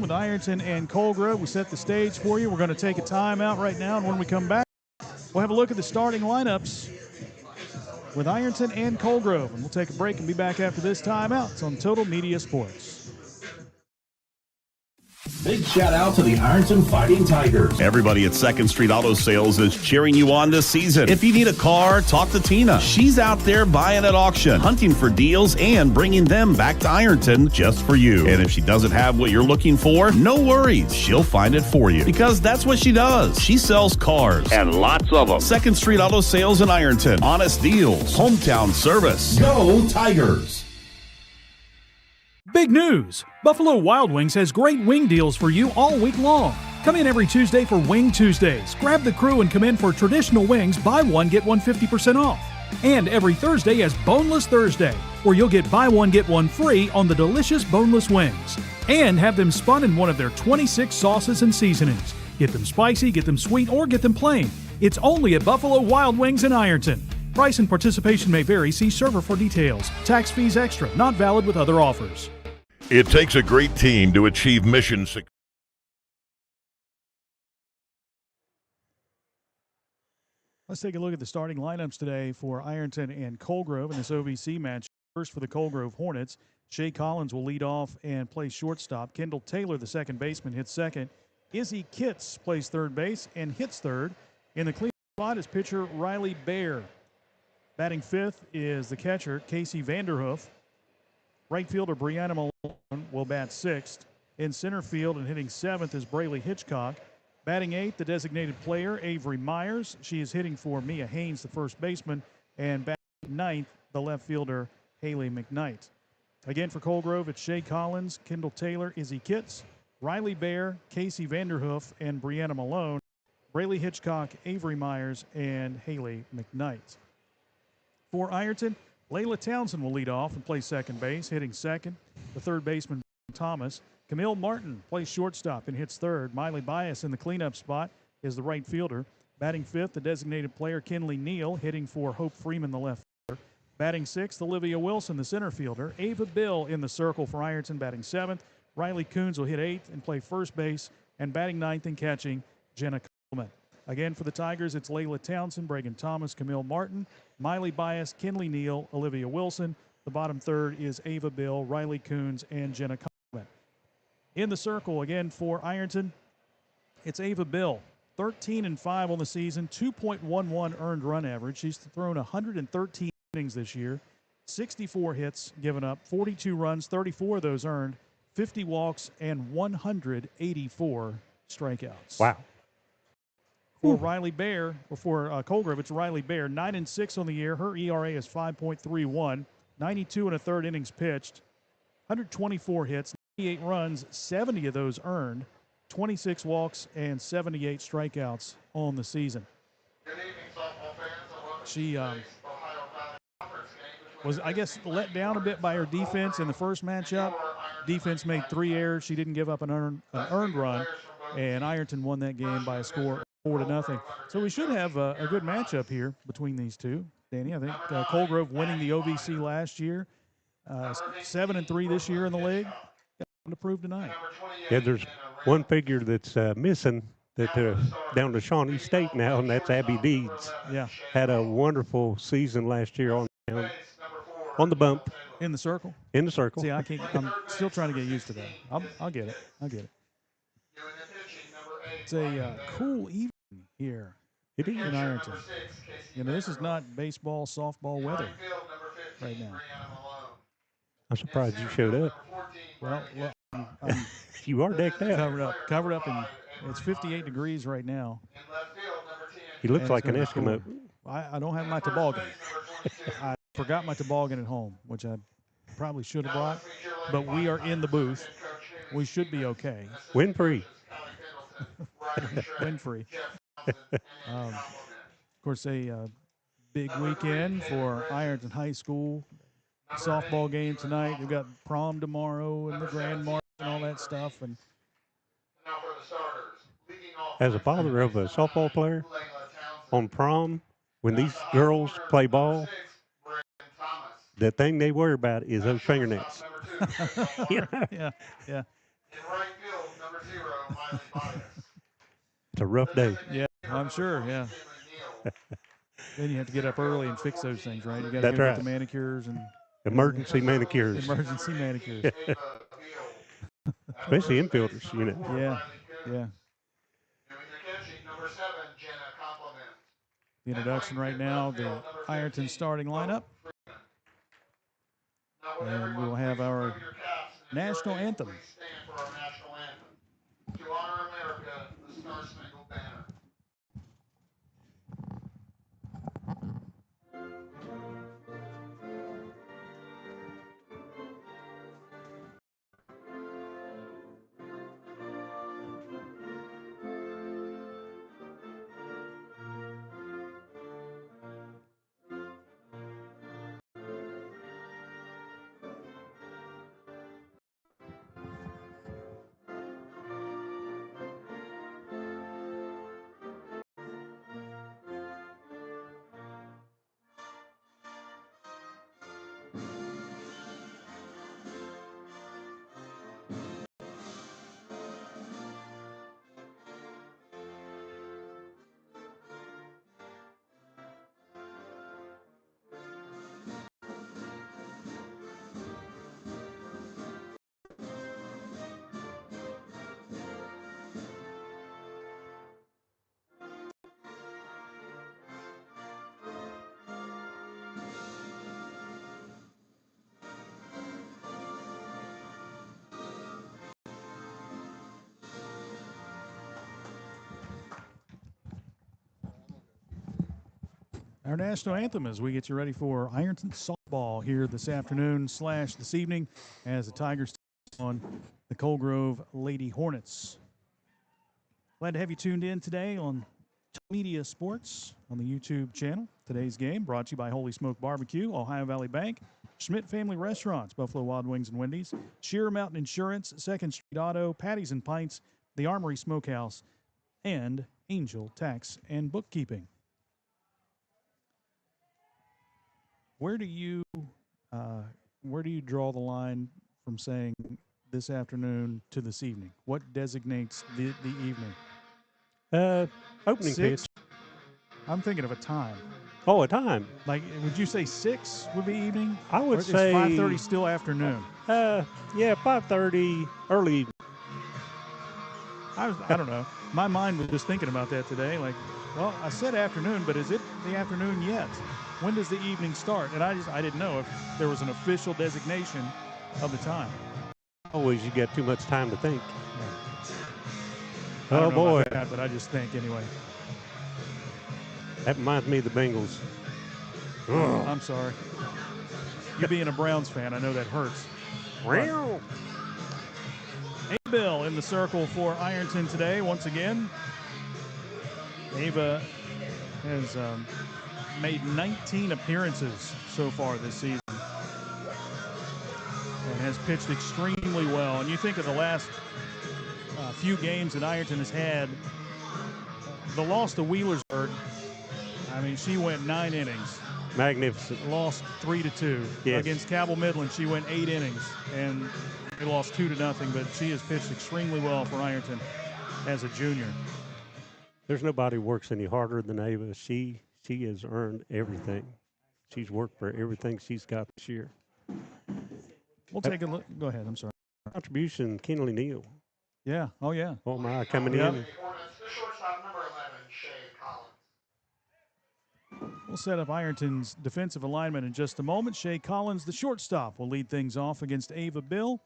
with Ironton and Coal Grove. We set the stage for you. We're going to take a timeout right now, and when we come back, we'll have a look at the starting lineups with Ironton and Coal Grove. And we'll take a break and be back after this timeout. It's on Total Media Sports. Big shout out to the Ironton Fighting Tigers. Everybody at 2nd Street Auto Sales is cheering you on this season. If you need a car, talk to Tina. She's out there buying at auction, hunting for deals, and bringing them back to Ironton just for you. And if she doesn't have what you're looking for, no worries. She'll find it for you because that's what she does. She sells cars and lots of them. 2nd Street Auto Sales in Ironton. Honest deals. Hometown service. Go Tigers! Big news! Buffalo Wild Wings has great wing deals for you all week long. Come in every Tuesday for Wing Tuesdays. Grab the crew and come in for traditional wings, buy one, get one 50% off. And every Thursday is Boneless Thursday, where you'll get buy one, get one free on the delicious boneless wings. And have them spun in one of their 26 sauces and seasonings. Get them spicy, get them sweet, or get them plain. It's only at Buffalo Wild Wings in Ironton. Price and participation may vary. See server for details. Tax fees extra. Not valid with other offers. It takes a great team to achieve mission success. Let's take a look at the starting lineups today for Ironton and Coal Grove in this OVC match. First for the Coal Grove Hornets, Shea Collins will lead off and play shortstop. Kendall Taylor, the second baseman, hits second. Izzy Kitts plays third base and hits third. In the cleanup spot is pitcher Riley Bear. Batting fifth is the catcher Casey Vanderhoof. Right fielder Brianna Malone will bat sixth. In center field and hitting seventh is Braylee Hitchcock. Batting eighth, the designated player Avery Myers. She is hitting for Mia Haynes, the first baseman. And batting ninth, the left fielder Haley McKnight. Again for Coal Grove, it's Shea Collins, Kendall Taylor, Izzy Kitts, Riley Bear, Casey Vanderhoof, and Brianna Malone. Braylee Hitchcock, Avery Myers, and Haley McKnight. For Ironton, Layla Townsend will lead off and play second base, hitting second. The third baseman, Thomas. Camille Martin plays shortstop and hits third. Miley Bias in the cleanup spot is the right fielder. Batting fifth, the designated player, Kinley Neal, hitting for Hope Freeman, the left fielder. Batting sixth, Olivia Wilson, the center fielder. Ava Bill in the circle for Ironton, batting seventh. Riley Coons will hit eighth and play first base. And batting ninth and catching, Jenna Coleman. Again, for the Tigers, it's Layla Townsend, Bregan Thomas, Camille Martin, Miley Bias, Kinley Neal, Olivia Wilson. The bottom third is Ava Bill, Riley Coons, and Jenna Coleman. In the circle, again, for Ironton, it's Ava Bill. 13-5 on the season, 2.11 earned run average. She's thrown 113 innings this year, 64 hits given up, 42 runs, 34 of those earned, 50 walks, and 184 strikeouts. Wow. For Riley Bear, or for Coal Grove, it's Riley Bear, 9-6 on the year. Her ERA is 5.31, 92 and a third innings pitched, 124 hits, 98 runs, 70 of those earned, 26 walks, and 78 strikeouts on the season. She was, I guess, let down a bit by her defense in the first matchup. Defense made 3 errors. She didn't give up an earned run, and Ironton won that game by a score of 4-0. So we should have a good matchup here between these two. Danny, I think Coal Grove winning the OVC last year, 7-3 this year in the league. Got to prove tonight. Yeah, there's one figure that's missing that down to Shawnee State now, and that's Abby Deeds. Yeah, had a wonderful season last year on the bump. in the circle. In the circle. See, I'm still trying to get used to that. I'll get it. It's a cool evening here It is. in Ironton. You know, this is not baseball, softball weather right now. I'm surprised you showed up. Well, I'm You are decked out. covered up, and it's 58 degrees right now. He looks And like it's an gonna be Eskimo. cool. I don't have my toboggan. I forgot my toboggan at home, which I probably should have brought. But we are in the booth. We should be okay. Wind free. Wind free. Of course, a big weekend for Ironton High School. Softball game tonight. We've got prom tomorrow and the Grand March and all that stuff. And As a father of a softball player, on prom, when these girls play ball, the thing they worry about is those fingernails. yeah. It's a rough day. Yeah, I'm sure. Yeah. Then you have to get up early and fix those things, right? You got to That's go get right. the manicures and Emergency manicures, emergency manicures. especially infielders, you know. Yeah, yeah. The introduction right now, the Ironton starting lineup. And we'll have our national anthem. To honor America, the Star-Spangled Banner. Our national anthem as we get you ready for Ironton softball here this afternoon / this evening as the Tigers take on the Coal Grove Lady Hornets. Glad to have you tuned in today on Media Sports on the YouTube channel. Today's game brought to you by Holy Smoke Barbecue, Ohio Valley Bank, Schmidt Family Restaurants, Buffalo Wild Wings and Wendy's, Sheer Mountain Insurance, 2nd Street Auto, Patties and Pints, the Armory Smokehouse, and Angel Tax and Bookkeeping. Where do you draw the line from saying this afternoon to this evening? What designates the evening? Opening 6? pitch. I'm thinking of a time. Oh, a time. Like, would you say 6 would be evening? I would or is say 5:30 still afternoon? Yeah, 5:30, early. I don't know. My mind was just thinking about that today. Like, well, I said afternoon, but is it the afternoon yet? When does the evening start? And I didn't know if there was an official designation of the time. Always, you get too much time to think. I Oh don't know boy, about that, but I just think anyway. that reminds me of the Bengals. I'm sorry. You being a Browns fan, I know that hurts. Wow. Bill in the circle for Ironton today once again. Ava has made 19 appearances so far this season and has pitched extremely well. And you think of the last few games that Ironton has had, the loss to Wheelersburg, I mean, she went 9 innings. Magnificent. Lost 3-2. Yes. Against Cabell Midland, she went 8 innings, and they lost 2-0, but she has pitched extremely well for Ironton as a junior. There's nobody works any harder than Ava. She has earned everything. She's worked for everything she's got this year. We'll take a look. Go ahead. I'm sorry. Contribution, Kenley Neal. Yeah. Oh, yeah. Oh, my, coming Yep. in. We'll set up Ironton's defensive alignment in just a moment. Shay Collins, the shortstop, will lead things off against Ava Bill.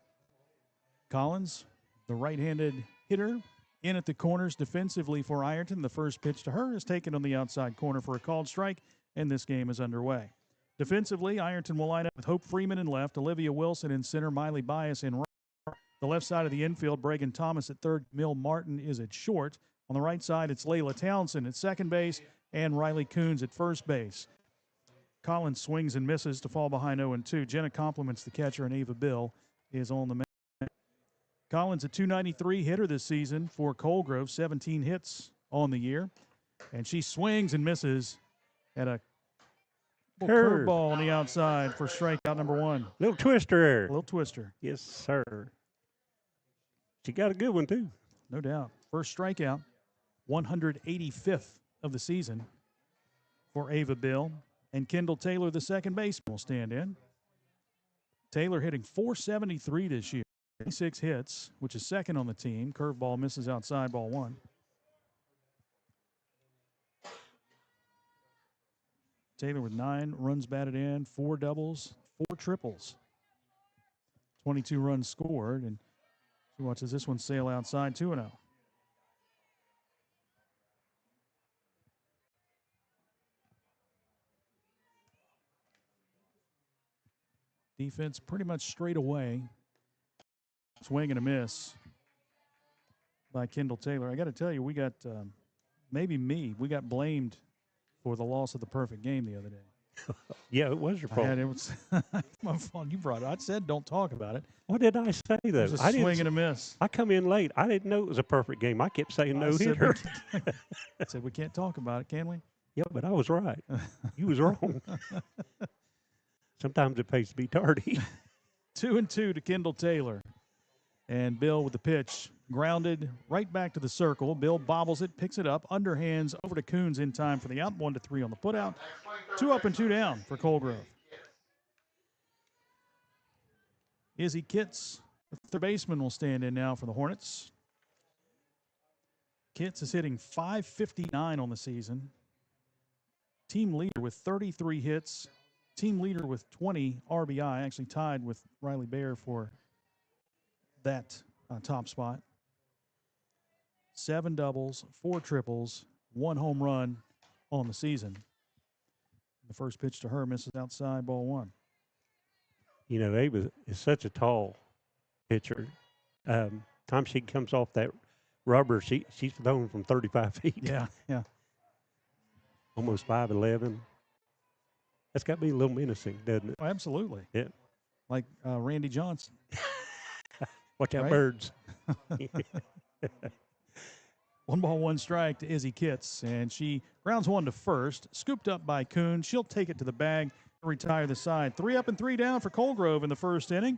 Collins, the right-handed hitter, in at the corners defensively for Ironton. The first pitch to her is taken on the outside corner for a called strike, and this game is underway. Defensively, Ironton will line up with Hope Freeman in left, Olivia Wilson in center, Miley Bias in right. The left side of the infield, Bregan Thomas at third, Mill Martin is at short. On the right side, it's Layla Townsend at second base and Riley Coons at first base. Collins swings and misses to fall behind 0-2. Jenna compliments the catcher, and Ava Bill is on the mound. Collins, a .293 hitter this season for Coal Grove, 17 hits on the year. And she swings and misses at a curveball on the outside for strikeout number 1. Little twister. Little twister. Yes, sir. She got a good one, too. no doubt. First strikeout, 185th of the season for Ava Bill. And Kendall Taylor, the second baseman, will stand in. Taylor hitting .473 this year. 26 hits, which is second on the team. Curveball misses outside, ball one. Taylor with 9 runs batted in, 4 doubles, 4 triples. 22 runs scored, and she watches this one sail outside 2-0. Defense pretty much straight away. Swing and a miss by Kendall Taylor. I got to tell you, we got, we got blamed for the loss of the perfect game the other day. Yeah, it was your fault. It was my fault. You brought it. I said don't talk about it. What did I say, though? It was a swing and a miss. I come in late. I didn't know it was a perfect game. I kept saying no hitter. I said we can't talk about it, can we? Yeah, but I was right. You was wrong. Sometimes it pays to be tardy. 2-2 to Kendall Taylor. And Bill with the pitch. Grounded right back to the circle. Bill bobbles it, picks it up, underhands over to Coons in time for the out. 1-3 on the putout. 2 up and 2 down for Coal Grove. Izzy Kitts, the third baseman, will stand in now for the Hornets. Kitts is hitting .559 on the season. Team leader with 33 hits. Team leader with 20 RBI, actually tied with Riley Baer for that top spot. 7 doubles, 4 triples, 1 home run on the season. The first pitch to her misses outside, ball one. You know, Ava is such a tall pitcher. Time she comes off that rubber, she's throwing from 35 feet. Yeah. Almost 5'11". That's got to be a little menacing, doesn't it? Oh, absolutely. Yeah. Like Randy Johnson. Watch out, right? birds. 1 ball, 1 strike to Izzy Kitts, and she grounds one to first. Scooped up by Kuhn. She'll take it to the bag, retire the side. 3 up and 3 down for Coal Grove in the first inning.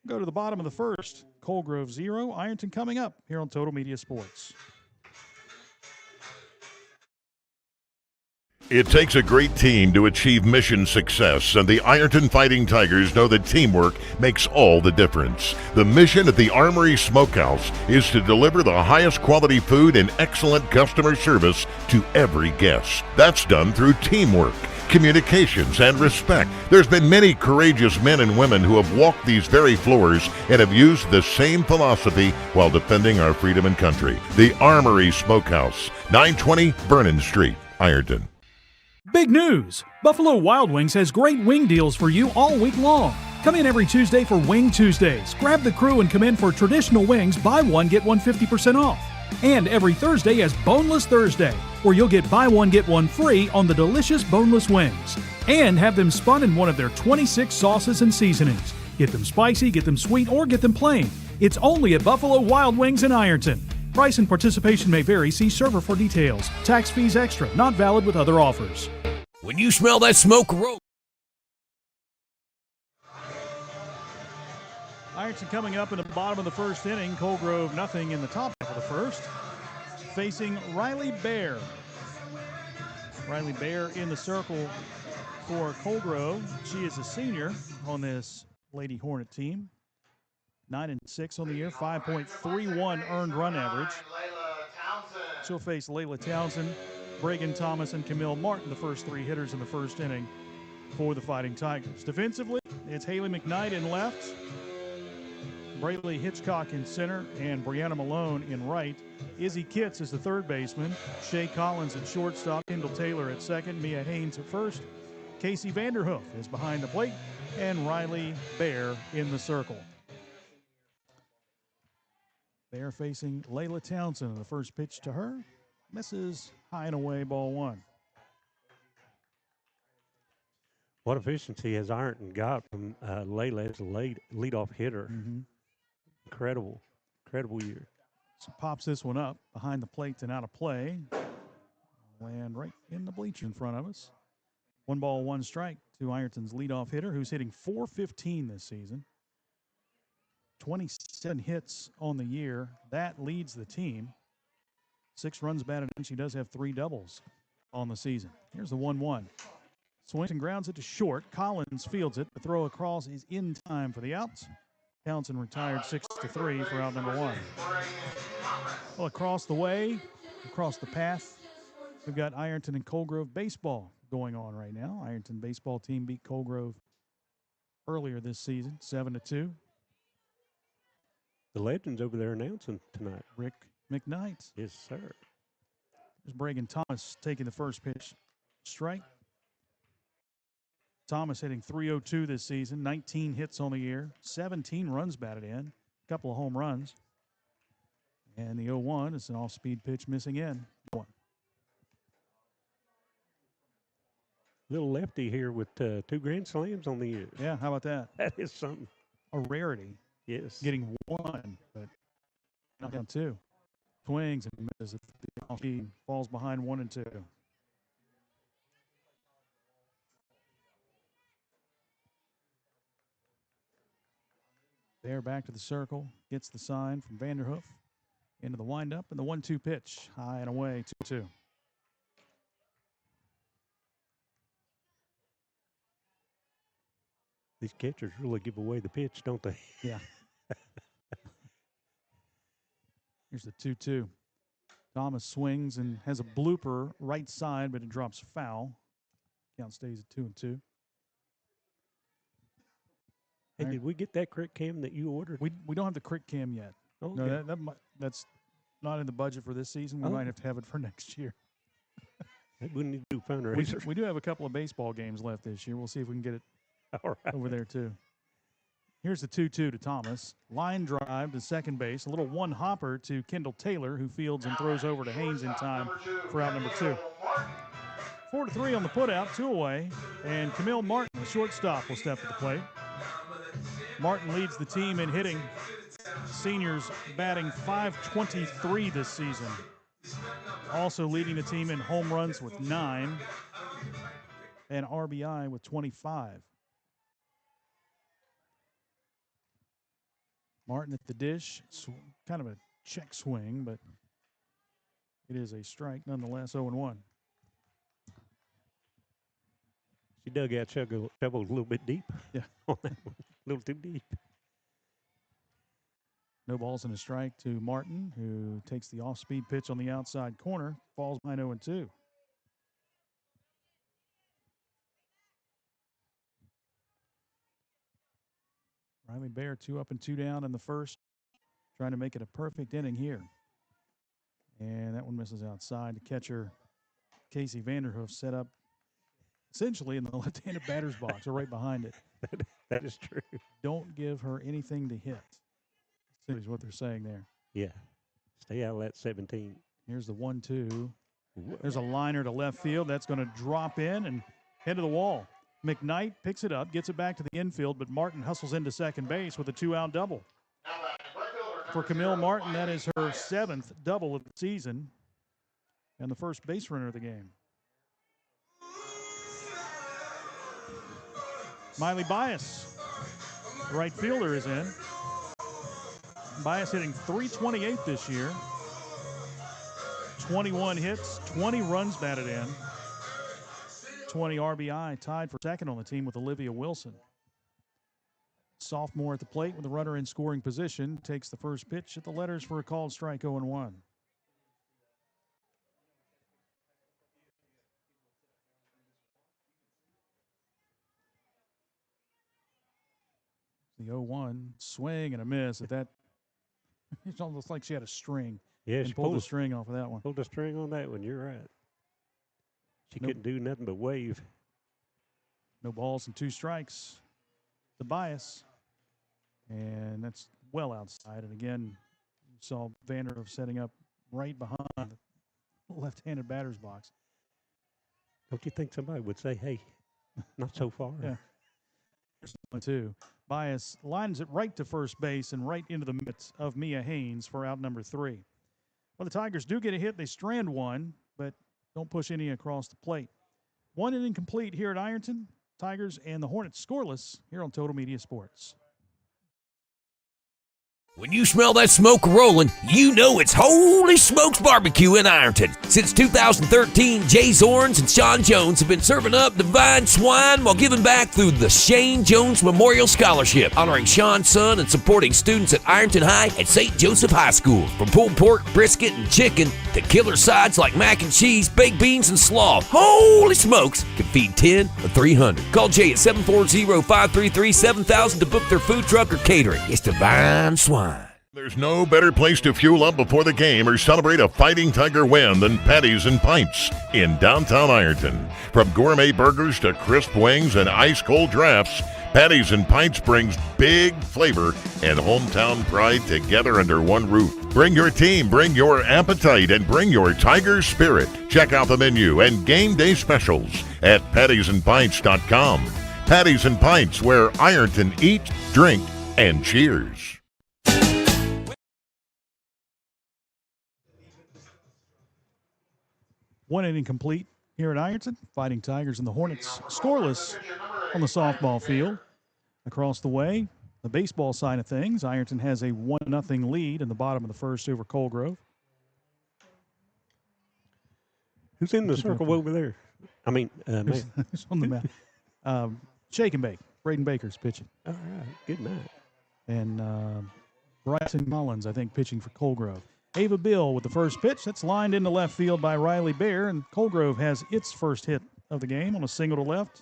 Go to the bottom of the first. Coal Grove 0, Ironton coming up here on Total Media Sports. It takes a great team to achieve mission success, and the Ironton Fighting Tigers know that teamwork makes all the difference. The mission at the Armory Smokehouse is to deliver the highest quality food and excellent customer service to every guest. That's done through teamwork, communications, and respect. There's been many courageous men and women who have walked these very floors and have used the same philosophy while defending our freedom and country. The Armory Smokehouse, 920 Vernon Street, Ironton. Big news! Buffalo Wild Wings has great wing deals for you all week long. Come in every Tuesday for Wing Tuesdays. Grab the crew and come in for traditional wings, buy one, get one 50% off. And every Thursday is Boneless Thursday, where you'll get buy one, get one free on the delicious boneless wings. And have them spun in one of their 26 sauces and seasonings. Get them spicy, get them sweet, or get them plain. It's only at Buffalo Wild Wings in Ironton. Price and participation may vary. See server for details. Tax fees extra. Not valid with other offers. When you smell that smoke roll. Ironton coming up in the bottom of the first inning. Coal Grove nothing in the top half of the first. Facing Riley Baer. Riley Baer in the circle for Coal Grove. She is a senior on this Lady Hornet team. 9-6 on the year, 5.31 earned run average. She'll face Layla Townsend, Bregan Thomas, and Camille Martin, the first 3 hitters in the first inning for the Fighting Tigers. Defensively, it's Haley McKnight in left, Brayley Hitchcock in center, and Brianna Malone in right. Izzy Kitts is the third baseman. Shay Collins at shortstop. Kendall Taylor at second. Mia Haynes at first. Casey Vanderhoof is behind the plate, and Riley Baer in the circle. They are facing Layla Townsend. The first pitch to her misses high and away, ball one. What efficiency has Ironton got from Layla as a leadoff hitter? Mm-hmm. Incredible year. So pops this one up behind the plate and out of play. Land right in the bleacher in front of us. 1 ball, 1 strike to Ironton's leadoff hitter, who's hitting .415 this season. 27 hits on the year. That leads the team. 6 runs batted in. She does have 3 doubles on the season. Here's the 1-1. Swings and grounds it to short. Collins fields it. The throw across is in time for the outs. Townsend retired 6-3 for out number 1. Well, across the way, across the path, we've got Ironton and Coal Grove baseball going on right now. Ironton baseball team beat Coal Grove earlier this season, 7-2. The legends over there announcing tonight. Rick McKnight. Yes, sir. There's Bragan Thomas taking the first pitch strike. Thomas hitting .302 this season, 19 hits on the year, 17 runs batted in, a couple of home runs. And the 0-1 is an off-speed pitch missing in. Little lefty here with 2 grand slams on the year. Yeah, how about that? That is something. A rarity. Yes. Getting 1, but not down 2. Swings and misses. The off-speed falls behind 1 and 2. There, back to the circle. Gets the sign from Vanderhoof. Into the windup and the 1-2 pitch. High and away, 2-2. These catchers really give away the pitch, don't they? Yeah. Here's the 2-2. Thomas swings and has a blooper right side, but it drops foul. Count stays at 2-2. Hey, did we get that crick cam that you ordered? We don't have the crick cam yet. Okay. No, that's not in the budget for this season. We might have to have it for next year. We need to do fundraiser. We do have a couple of baseball games left this year. We'll see if we can get it All right. over there too. Here's the 2-2 to Thomas. Line drive to second base. A little one hopper to Kendall Taylor, who fields and throws over to Haynes in time for out number 2. 4-3 on the putout, 2 away, and Camille Martin, the shortstop, will step to the plate. Martin leads the team in hitting. Seniors batting .523 this season. Also leading the team in home runs with 9 and RBI with 25. Martin at the dish, kind of a check swing, but it is a strike nonetheless, 0-1. She dug out shoveled a little bit deep. Yeah. On that one. A little too deep. No balls and a strike to Martin, who takes the off-speed pitch on the outside corner, falls behind 0-2. Riley Bear 2 up and 2 down in the first, trying to make it a perfect inning here. And that one misses outside. The catcher, Casey Vanderhoof, set up essentially in the left-handed batter's box, or right behind it. That is true. Don't give her anything to hit. Is what they're saying there. Yeah. Stay out of that 17. Here's the 1-2. There's a liner to left field. That's going to drop in and head to the wall. McKnight picks it up, gets it back to the infield, but Martin hustles into second base with a 2-out double. For Camille Martin, that is her 7th double of the season and the first base runner of the game. Miley Bias, right fielder, is in. Bias hitting .328 this year. 21 hits, 20 runs batted in. 20 RBI, tied for second on the team with Olivia Wilson. Sophomore at the plate with a runner in scoring position. Takes the first pitch at the letters for a called strike, 0-1. The 0-1 swing and a miss at that. It's almost like she had a string. Yeah, she pulled the string off of that one. Pulled the string on that one. You're right. She couldn't do nothing but wave. No balls and 2 strikes. The Bias. And that's well outside. And again, you saw Vanderhoof setting up right behind the left-handed batter's box. Don't you think somebody would say, hey, not so far? Yeah. Here's 1-2. Bias lines it right to first base and right into the midst of Mia Haynes for out number 3. Well, the Tigers do get a hit. They strand one, but don't push any across the plate. 1 inning complete here at Ironton. Tigers and the Hornets scoreless here on Total Media Sports. When you smell that smoke rolling, you know it's Holy Smokes Barbecue in Ironton. Since 2013, Jay Zorns and Sean Jones have been serving up divine swine while giving back through the Shane Jones Memorial Scholarship, honoring Sean's son and supporting students at Ironton High and St. Joseph High School. From pulled pork, brisket, and chicken to killer sides like mac and cheese, baked beans, and slaw, Holy Smokes can feed 10 or 300. Call Jay at 740-533-7000 to book their food truck or catering. It's divine swine. There's no better place to fuel up before the game or celebrate a Fighting Tiger win than Patties and Pints in downtown Ironton. From gourmet burgers to crisp wings and ice-cold drafts, Patties and Pints brings big flavor and hometown pride together under one roof. Bring your team, bring your appetite, and bring your Tiger spirit. Check out the menu and game day specials at pattiesandpints.com. Patties and Pints, where Ironton eats, drink, and cheers. One inning complete here at Ironton. Fighting Tigers and the Hornets scoreless on the softball field. Across the way, the baseball side of things, Ironton has a 1-0 lead in the bottom of the first over Coal Grove. Who's in the circle over there? I mean, man. Who's on the mound? Shake and Bake. Braden Baker's pitching. All right, good night. And Bryson Collins, I think, pitching for Coal Grove. Ava Bill with the first pitch. That's lined into left field by Riley Bear, and Coal Grove has its first hit of the game on a single to left.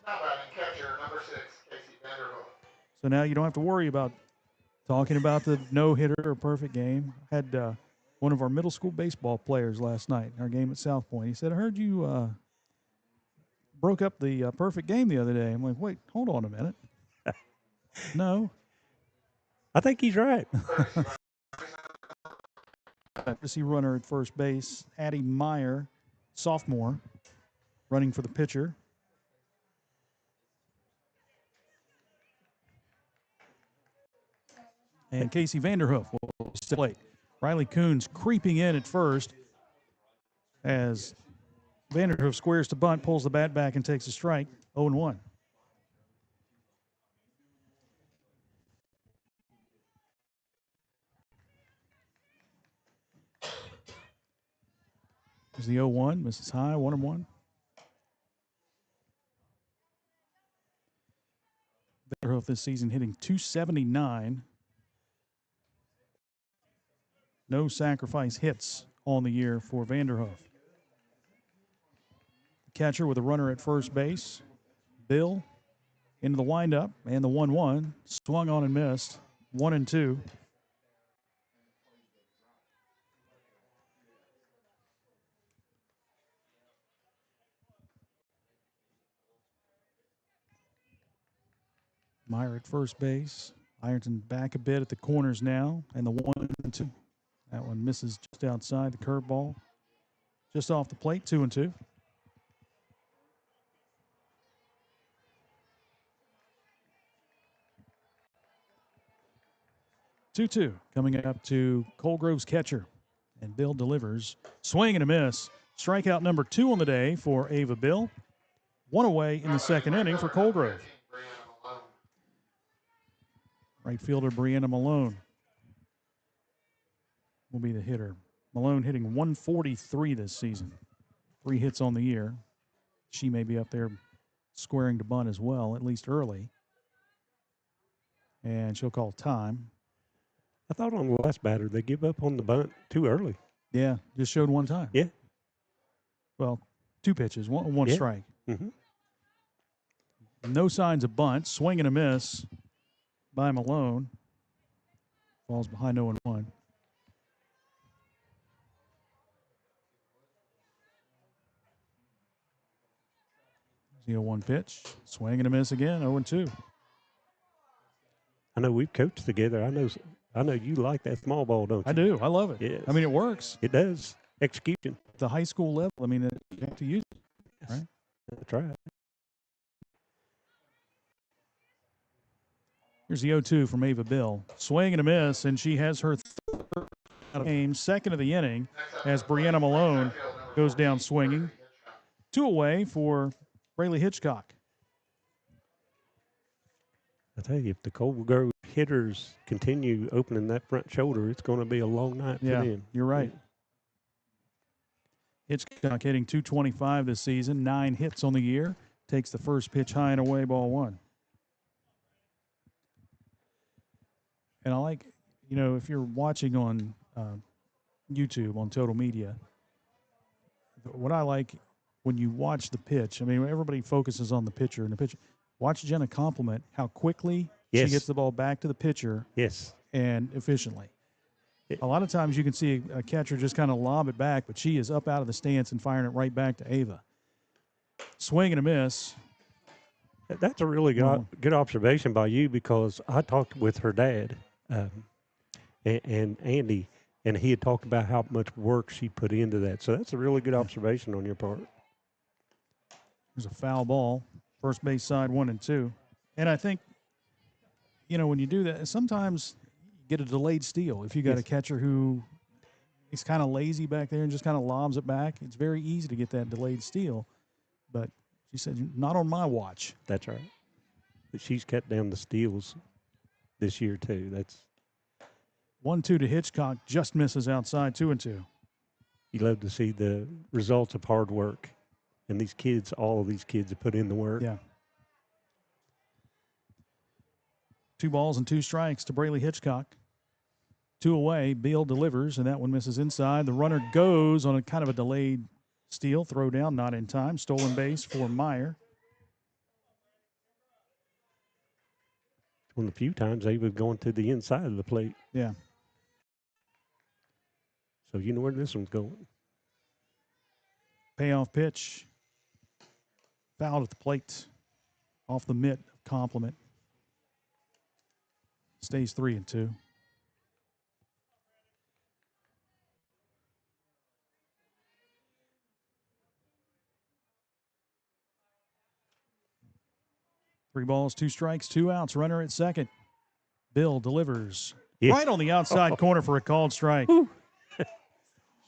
So now you don't have to worry about talking about the no-hitter or perfect game. I had one of our middle school baseball players last night in our game at South Point. He said, I heard you broke up the perfect game the other day. I'm like, wait, hold on a minute. No. I think he's right. Courtesy runner at first base, Addie Meyer, sophomore, running for the pitcher. And Casey Vanderhoof will play. Riley Coons creeping in at first as Vanderhoof squares to bunt, pulls the bat back, and takes a strike. 0-1. There's the 0-1, misses high, 1-1. Vanderhoof this season hitting .279. No sacrifice hits on the year for Vanderhoof. Catcher with a runner at first base. Bill into the windup and the 1-1. Swung on and missed. 1-2. Meyer at first base. Ironton back a bit at the corners now. And the 1-2. That one misses just outside the curveball. Just off the plate, 2-2. 2-2 coming up to Coal Grove's catcher. And Bill delivers. Swing and a miss. Strikeout number 2 on the day for Ava Bill. One away in the second inning for Coal Grove. Right fielder Brianna Malone will be the hitter. Malone hitting 143 this season. 3 hits on the year. She may be up there squaring to bunt as well, at least early. And she'll call time. I thought on the last batter they give up on the bunt too early. Yeah, just showed one time. Yeah. Well, 2 pitches, one Yeah. strike. Mm-hmm. No signs of bunt. Swing and a miss by Malone. Falls behind 0-1. The 0-1 pitch. Swing and a miss again. 0-2. I know we've coached together. I know you like that small ball, don't you? I do. I love it. Yes. I mean, it works. It does. Execution. At the high school level, I mean, you have to use it, right? That's right. Here's the 0-2 from Ava Bill. Swing and a miss, and she has her third game, second of the inning, as Brianna Malone goes down swinging. 2 away for Braylee Hitchcock. I tell you, if the Coal Grove hitters continue opening that front shoulder, it's going to be a long night for them. You're right. Hitchcock hitting .225 this season, 9 hits on the year. Takes the first pitch high and away, ball 1. And I like, if you're watching on YouTube, on Total Media, what I like when you watch the pitch, everybody focuses on the pitcher and the pitcher. Watch Jenna compliment how quickly she gets the ball back to the pitcher. Yes. And efficiently. A lot of times you can see a catcher just kind of lob it back, but she is up out of the stance and firing it right back to Ava. Swing and a miss. That's a really good observation by you, because I talked with her dad and Andy, and he had talked about how much work she put into that. So that's a really good observation on your part. There's a foul ball. First base side, 1-2. And I think, when you do that, sometimes you get a delayed steal. If you got a catcher who is kind of lazy back there and just kind of lobs it back, it's very easy to get that delayed steal. But she said, not on my watch. That's right. But she's cut down the steals this year, too. That's 1-2 to Hitchcock, just misses outside, 2-2. You love to see the results of hard work. And these kids, all of these kids have put in the work. Yeah. 2 balls and 2 strikes to Braley Hitchcock. 2 away. Beal delivers, and that one misses inside. The runner goes on a kind of a delayed steal. Throw down, not in time. Stolen base for Meyer. One of the few times they were going to the inside of the plate. Yeah. So you know where this one's going. Payoff pitch. Fouled at the plate. Off the mitt of Compliment. Stays 3-2. Three balls, 2 strikes, 2 outs. Runner at second. Bill delivers right on the outside corner for a called strike.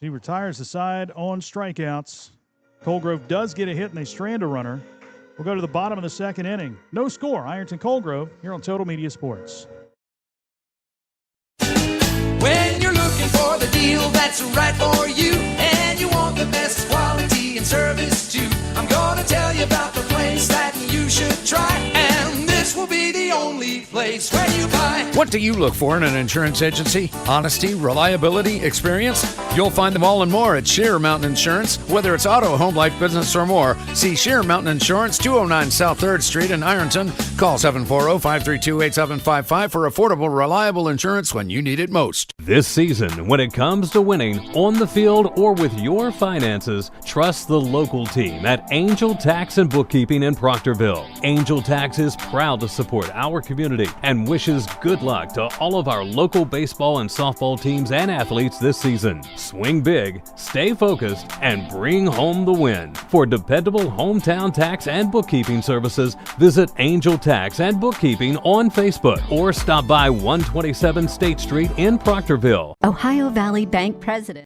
She retires the side on strikeouts. Coal Grove does get a hit, and they strand a runner. We'll go to the bottom of the second inning. No score. Ironton Coal Grove here on Total Media Sports. When you're looking for the deal that's right for you, and you want the best quality and service too, I'm gonna tell you about the place that you should try, and this will be the only place where you buy. What do you look for in an insurance agency? Honesty, reliability, experience? You'll find them all and more at Sheer Mountain Insurance. Whether it's auto, home, life, business, or more, see Sheer Mountain Insurance, 209 South 3rd Street in Ironton. Call 740-532-8755 for affordable, reliable insurance when you need it most. This season, when it comes to winning on the field or with your finances, trust the local team at Angel Tax and Bookkeeping in Proctorville. Angel Tax is proud to support our community and wishes good luck to all of our local baseball and softball teams and athletes this season. Swing big, stay focused, and bring home the win. For dependable hometown tax and bookkeeping services, visit Angel Tax and Bookkeeping on Facebook or stop by 127 State Street in Proctorville. Ohio Valley Bank President.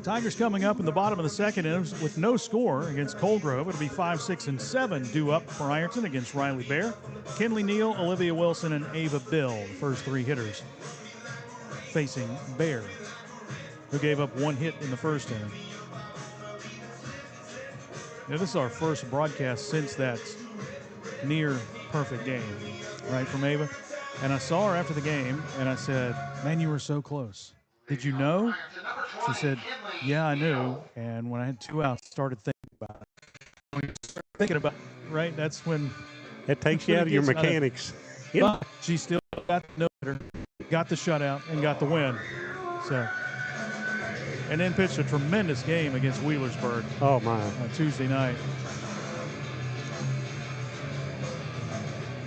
Tigers coming up in the bottom of the second inning with no score against Coal Grove. It'll be 5, 6, and 7 due up for Ironton against Riley Bear. Kinley Neal, Olivia Wilson, and Ava Bill, the first 3 hitters facing Bear, who gave up 1 hit in the first inning. Now, this is our first broadcast since that near perfect game, right, from Ava. And I saw her after the game, and I said, man, you were so close. Did you know? She said, yeah, I knew. And when I had 2 outs, started thinking about it. When you start thinking about it, right, that's when it takes you out of your mechanics. But she still got the no-hitter, got the shutout, and got the win. So, and then pitched a tremendous game against Wheelersburg. Oh, my. Tuesday night.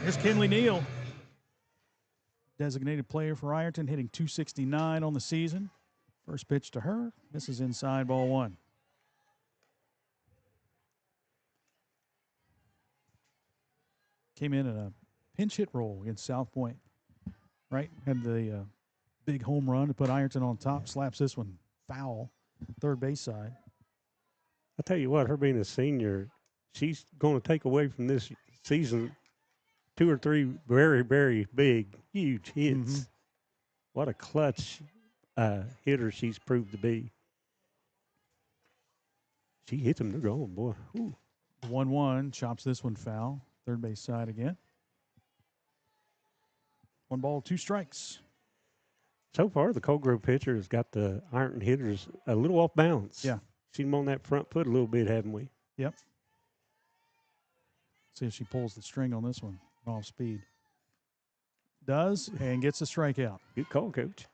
Here's Kinley Neal. Designated player for Ironton, hitting .269 on the season. First pitch to her. Misses inside, ball 1. Came in a pinch hit roll against South Point. Right? Had the big home run to put Ironton on top. Slaps this one foul. Third base side. I tell you what, her being a senior, she's going to take away from this season 2 or 3 very, very big, huge hits. Mm-hmm. What a clutch hitter she's proved to be. She hits them, they're going, boy. Ooh. 1-1, chops this one foul. Third base side again. 1 ball, 2 strikes. So far, the Coal Grove pitcher has got the Ironton hitters a little off balance. Yeah. Seen them on that front foot a little bit, haven't we? Yep. See if she pulls the string on this one. Off speed. Does, and gets a strikeout. Good call, Coach.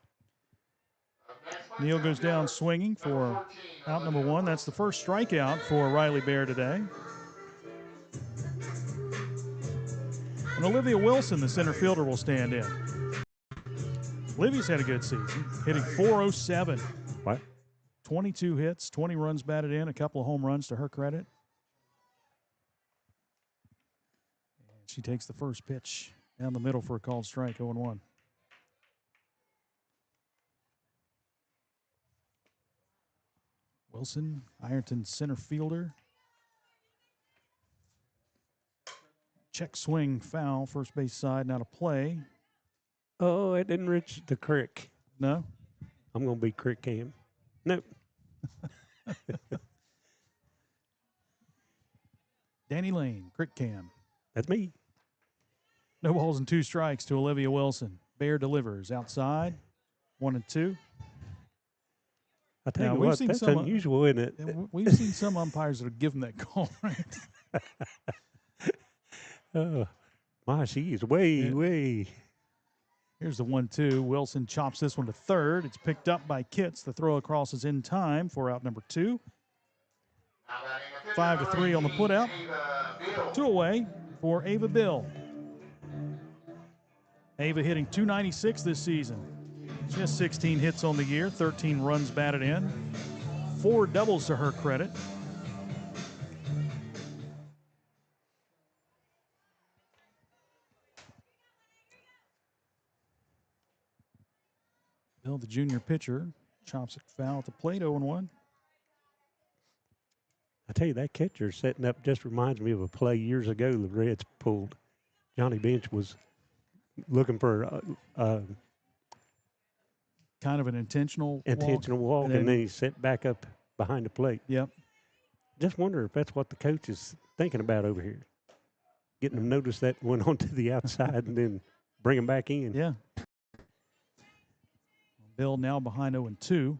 Neal goes down swinging for out number 1. That's the first strikeout for Riley Bear today. And Olivia Wilson, the center fielder, will stand in. Olivia's had a good season, hitting .407. What? 22 hits, 20 runs batted in, a couple of home runs to her credit. And she takes the first pitch down the middle for a called strike, 0-1. Wilson, Ironton center fielder. Check swing foul, first base side, now to play. Oh, it didn't reach the crick. No? I'm going to be crick cam. Nope. Danny Lane, crick cam. That's me. No balls and 2 strikes to Olivia Wilson. Bear delivers outside, 1-2. I tell Now, you we've what, seen that's some, unusual, isn't it? We've seen some umpires that have given that call, right? My, she is way. Here's the 1-2. Wilson chops this one to third. It's picked up by Kitts. The throw across is in time for out number 2. 5-3 on the putout. 2 away for Ava Bill. Ava hitting .296 this season. She has 16 hits on the year, 13 runs batted in, 4 doubles to her credit. Bill, the junior pitcher, chops it foul at the plate, 0-1. I tell you, that catcher setting up just reminds me of a play years ago the Reds pulled. Johnny Bench was looking for kind of an intentional walk, and then he set back up behind the plate. Yep. Just wonder if that's what the coach is thinking about over here. Getting them notice that went on to the outside and then bring them back in. Yeah. Bill now behind 0-2.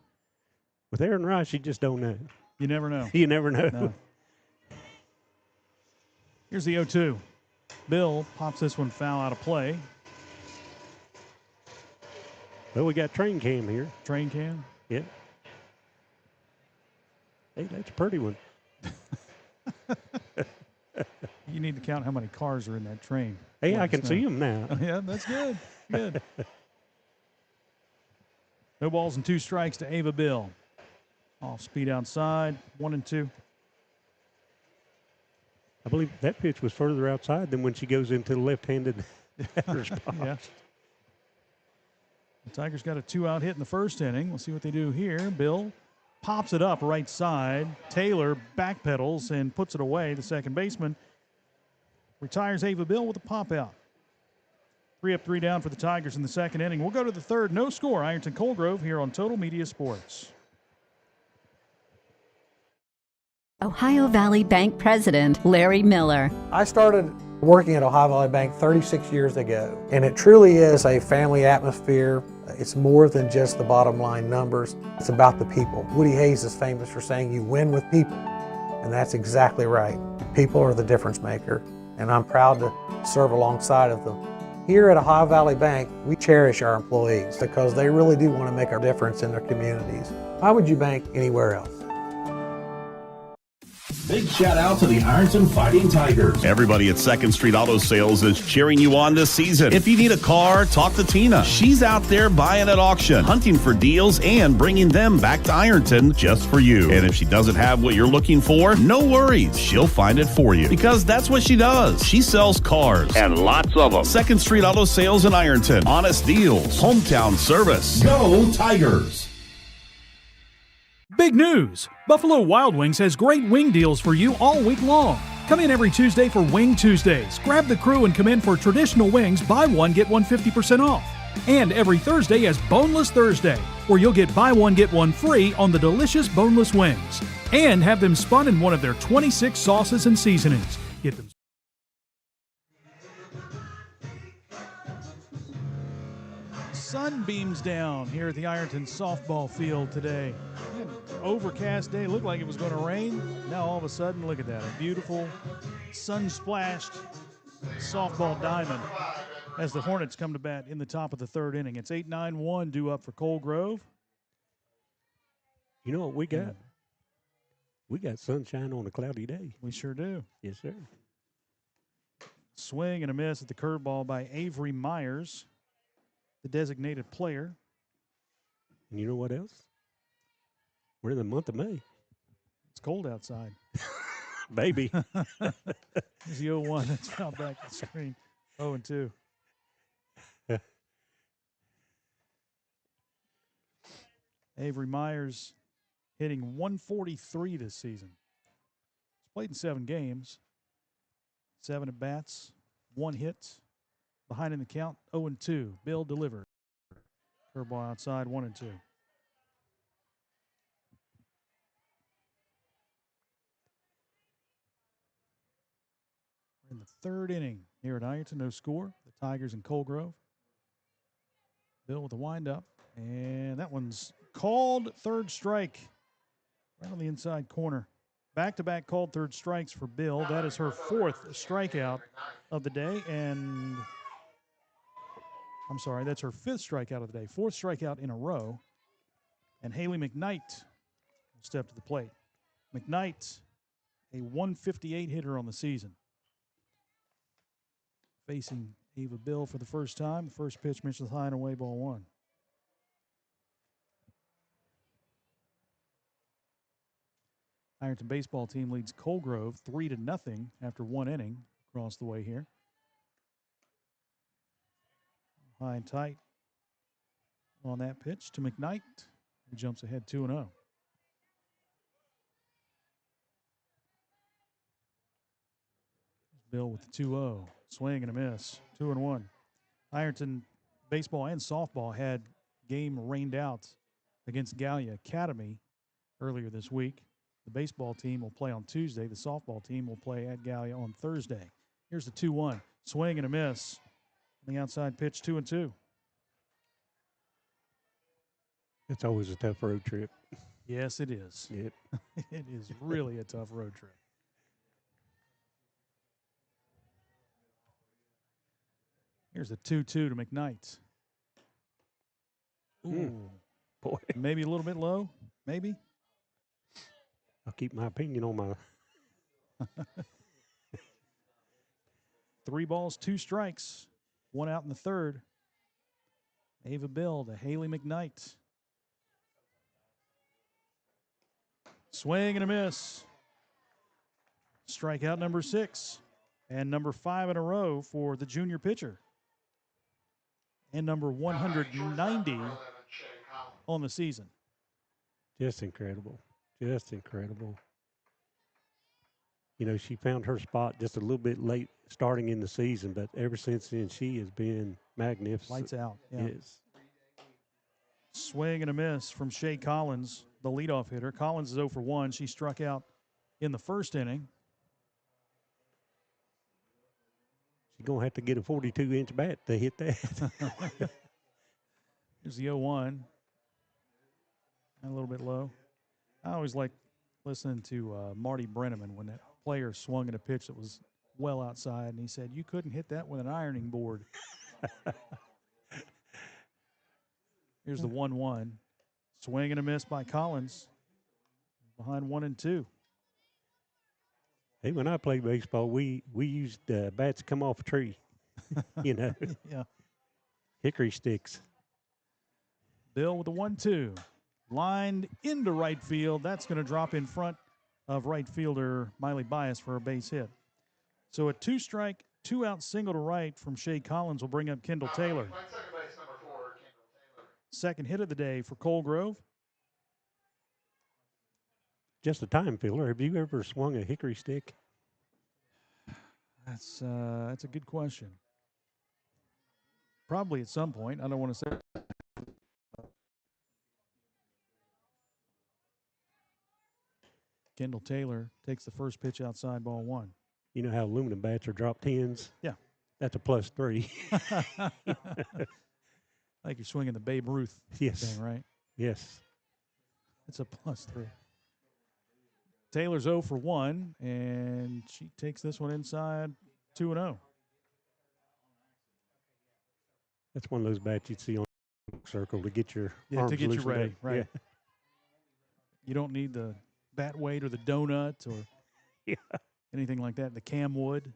With Aaron Rice, you just don't know. You never know. You never know. No. Here's the 0-2. Bill pops this one foul out of play. Well, we got train cam here. Train cam? Yeah. Hey, that's a pretty one. You need to count how many cars are in that train. Hey, I can see them now. Yeah, that's good. Good. No balls and 2 strikes to Ava Bill. Off speed outside, 1-2. I believe that pitch was further outside than when she goes into the left-handed batter spot. Yeah. The Tigers got a 2-out hit in the first inning. We'll see what they do here. Bill pops it up right side. Taylor backpedals and puts it away. The second baseman retires Ava Bill with a pop out. 3 up, 3 down for the Tigers in the second inning. We'll go to the third. No score. Ironton Coal Grove here on Total Media Sports. Ohio Valley Bank President Larry Miller. I started working at Ohio Valley Bank 36 years ago, and it truly is a family atmosphere. It's more than just the bottom line numbers. It's about the people. Woody Hayes is famous for saying you win with people, and that's exactly right. People are the difference maker, and I'm proud to serve alongside of them. Here at Ohio Valley Bank, we cherish our employees because they really do want to make a difference in their communities. Why would you bank anywhere else? Big shout out to the Ironton Fighting Tigers. Everybody at 2nd Street Auto Sales is cheering you on this season. If you need a car, talk to Tina. She's out there buying at auction, hunting for deals, and bringing them back to Ironton just for you. And if she doesn't have what you're looking for, no worries. She'll find it for you because that's what she does. She sells cars and lots of them. 2nd Street Auto Sales in Ironton. Honest deals. Hometown service. Go Tigers! Big news! Buffalo Wild Wings has great wing deals for you all week long. Come in every Tuesday for Wing Tuesdays. Grab the crew and come in for traditional wings, buy one, get one 50% off. And every Thursday is Boneless Thursday, where you'll get buy one, get one free on the delicious boneless wings. And have them spun in one of their 26 sauces and seasonings. Get them. Sun beams down here at the Ironton softball field today. Overcast day, looked like it was going to rain. Now all of a sudden, look at that, a beautiful sun-splashed softball diamond as the Hornets come to bat in the top of the third inning. It's 8-9-1 due up for Coal Grove. You know what we got? We got sunshine on a cloudy day. We sure do. Yes, sir. Swing and a miss at the curveball by Avery Myers, the designated player. And you know what else? We're in the month of May. It's cold outside. Baby. There's the 0-1. That's fouled back to the screen. 0-2. Avery Myers hitting .143 this season. He's played in 7 games. 7 at bats, 1 hit. Behind in the count, 0-2. Bill delivered. Curveball outside, 1-2. We're in the third inning here at Ironton. No score. The Tigers and Coal Grove. Bill with the windup. And that one's called third strike. Right on the inside corner. Back-to-back called third strikes for Bill. That is her 4th strikeout of the day. And I'm sorry, that's her 5th strikeout of the day. 4th strikeout in a row. And Haley McKnight will step to the plate. McKnight, a .158 hitter on the season. Facing Ava Bill for the first time. The first pitch misses high and away, ball 1. Ironton baseball team leads Coal Grove 3-0 after 1 inning across the way here. High and tight on that pitch to McKnight, who jumps ahead 2-0. Bill with the 2-0. Swing and a miss. 2-1. Ironton baseball and softball had game rained out against Gallia Academy earlier this week. The baseball team will play on Tuesday. The softball team will play at Gallia on Thursday. Here's the 2-1. Swing and a miss. On the outside pitch, 2-2. It's always a tough road trip. Yes, it is. Yep. It is really a tough road trip. Here's the 2-2 to McKnight. Ooh. Boy. Maybe a little bit low. Maybe. I'll keep my opinion on my. 3 balls, 2 strikes. 1 out in the third. Ava Bill to Haley McKnight. Swing and a miss. Strikeout number 6. And number 5 in a row for the junior pitcher. And number 190 on the season. Just incredible. Just incredible. You know, she found her spot just a little bit late starting in the season, but ever since then, she has been magnificent. Lights out. Yeah. Yes. Swing and a miss from Shay Collins, the leadoff hitter. Collins is 0 for 1. She struck out in the first inning. She's going to have to get a 42-inch bat to hit that. Here's the 0-1. And a little bit low. I always like listening to Marty Brenneman when that player swung at a pitch that was well outside, and he said, "You couldn't hit that with an ironing board." Here's the 1-1. Swing and a miss by Collins. Behind 1-2. Hey, when I played baseball, we used bats come off a tree, you know. Yeah. Hickory sticks. Bill with the 1-2. Lined into right field. That's going to drop in front of right fielder Miley Bias for a base hit. So a 2-strike, 2-out single to right from Shay Collins will bring up Kendall Taylor. Second hit of the day for Coal Grove. Just a time filler. Have you ever swung a hickory stick? That's a good question. Probably at some point. I don't want to say. Kendall Taylor takes the first pitch outside, ball one. You know how aluminum bats are drop tens? Yeah. That's a +3. Like you're swinging the Babe Ruth thing, right? Yes. It's a +3. Taylor's 0 for 1, and she takes this one inside 2-0. That's one of those bats you'd see on the circle to get your arms to get you loosened ready, up. right? Yeah. You don't need the bat weight or the donut or anything like that. The camwood.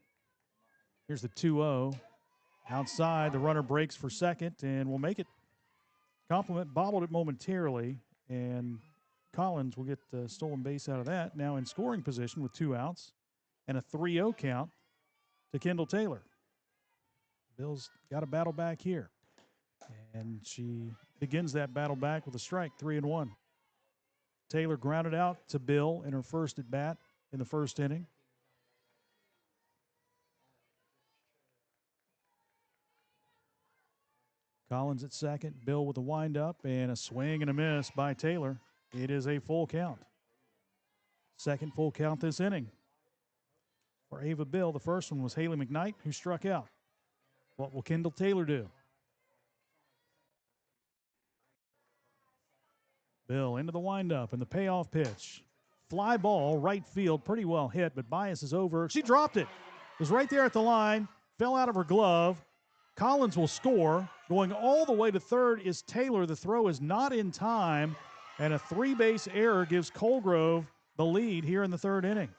Here's the 2-0. Outside, the runner breaks for second and will make it. Compliment bobbled it momentarily, and Collins will get the stolen base out of that. Now in scoring position with 2 outs and a 3-0 count to Kendall Taylor. Bill's got a battle back here, and she begins that battle back with a strike, 3-1. Taylor grounded out to Bill in her first at bat in the first inning. Collins at second, Bill with a windup and a swing and a miss by Taylor. It is a full count. Second full count this inning. For Ava Bill, the first one was Haley McKnight, who struck out. What will Kendall Taylor do? Bill into the windup and the payoff pitch. Fly ball, right field, pretty well hit, but Bias is over. She dropped it. It was right there at the line, fell out of her glove. Collins will score. Going all the way to third is Taylor. The throw is not in time, and a 3-base error gives Coal Grove the lead here in the third inning.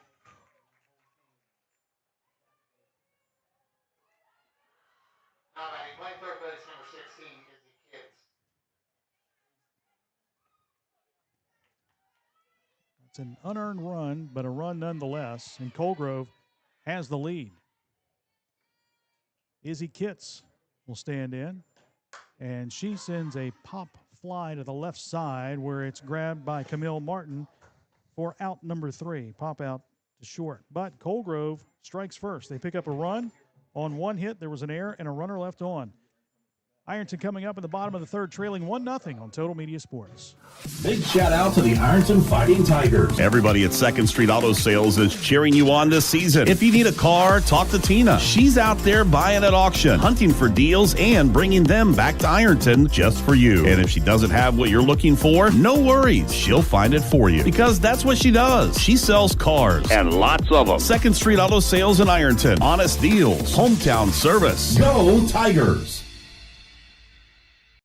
It's an unearned run, but a run nonetheless, and Coal Grove has the lead. Izzy Kitts will stand in, and she sends a pop fly to the left side where it's grabbed by Camille Martin for out number 3. Pop out to short. But Coal Grove strikes first. They pick up a run. On one hit, there was an error and a runner left on. Ironton coming up in the bottom of the third, trailing 1-0 on Total Media Sports. Big shout out to the Ironton Fighting Tigers. Everybody at Second Street Auto Sales is cheering you on this season. If you need a car, talk to Tina. She's out there buying at auction, hunting for deals, and bringing them back to Ironton just for you. And if she doesn't have what you're looking for, no worries. She'll find it for you, because that's what she does. She sells cars, and lots of them. Second Street Auto Sales in Ironton. Honest deals, hometown service. Go Tigers!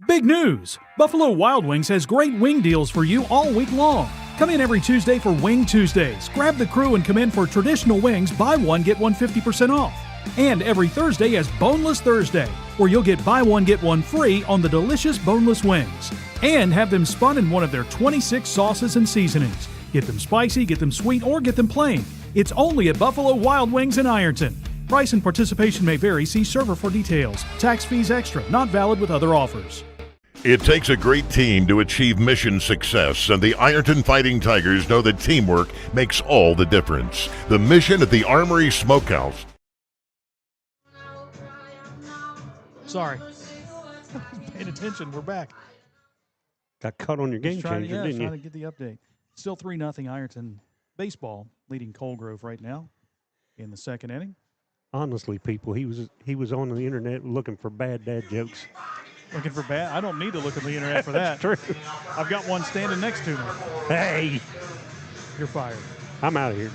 Big news! Buffalo Wild Wings has great wing deals for you all week long. Come in every Tuesday for Wing Tuesdays. Grab the crew and come in for traditional wings, buy one, get one 50% off. And every Thursday is Boneless Thursday, where you'll get buy one, get one free on the delicious boneless wings. And have them spun in one of their 26 sauces and seasonings. Get them spicy, get them sweet, or get them plain. It's only at Buffalo Wild Wings in Ironton. Price and participation may vary. See server for details. Tax fees extra. Not valid with other offers. It takes a great team to achieve mission success, and the Ironton Fighting Tigers know that teamwork makes all the difference. The mission at the Armory Smokehouse. Sorry. Paying attention. We're back. Got caught on your game changer, didn't you? Trying to get the update. Still 3-0 Ironton baseball, leading Coal Grove right now in the second inning. Honestly, people, he was on the internet looking for bad dad jokes. Looking for bad? I don't need to look at the internet for that. That's true. I've got one standing next to me. Hey, you're fired. I'm out of here.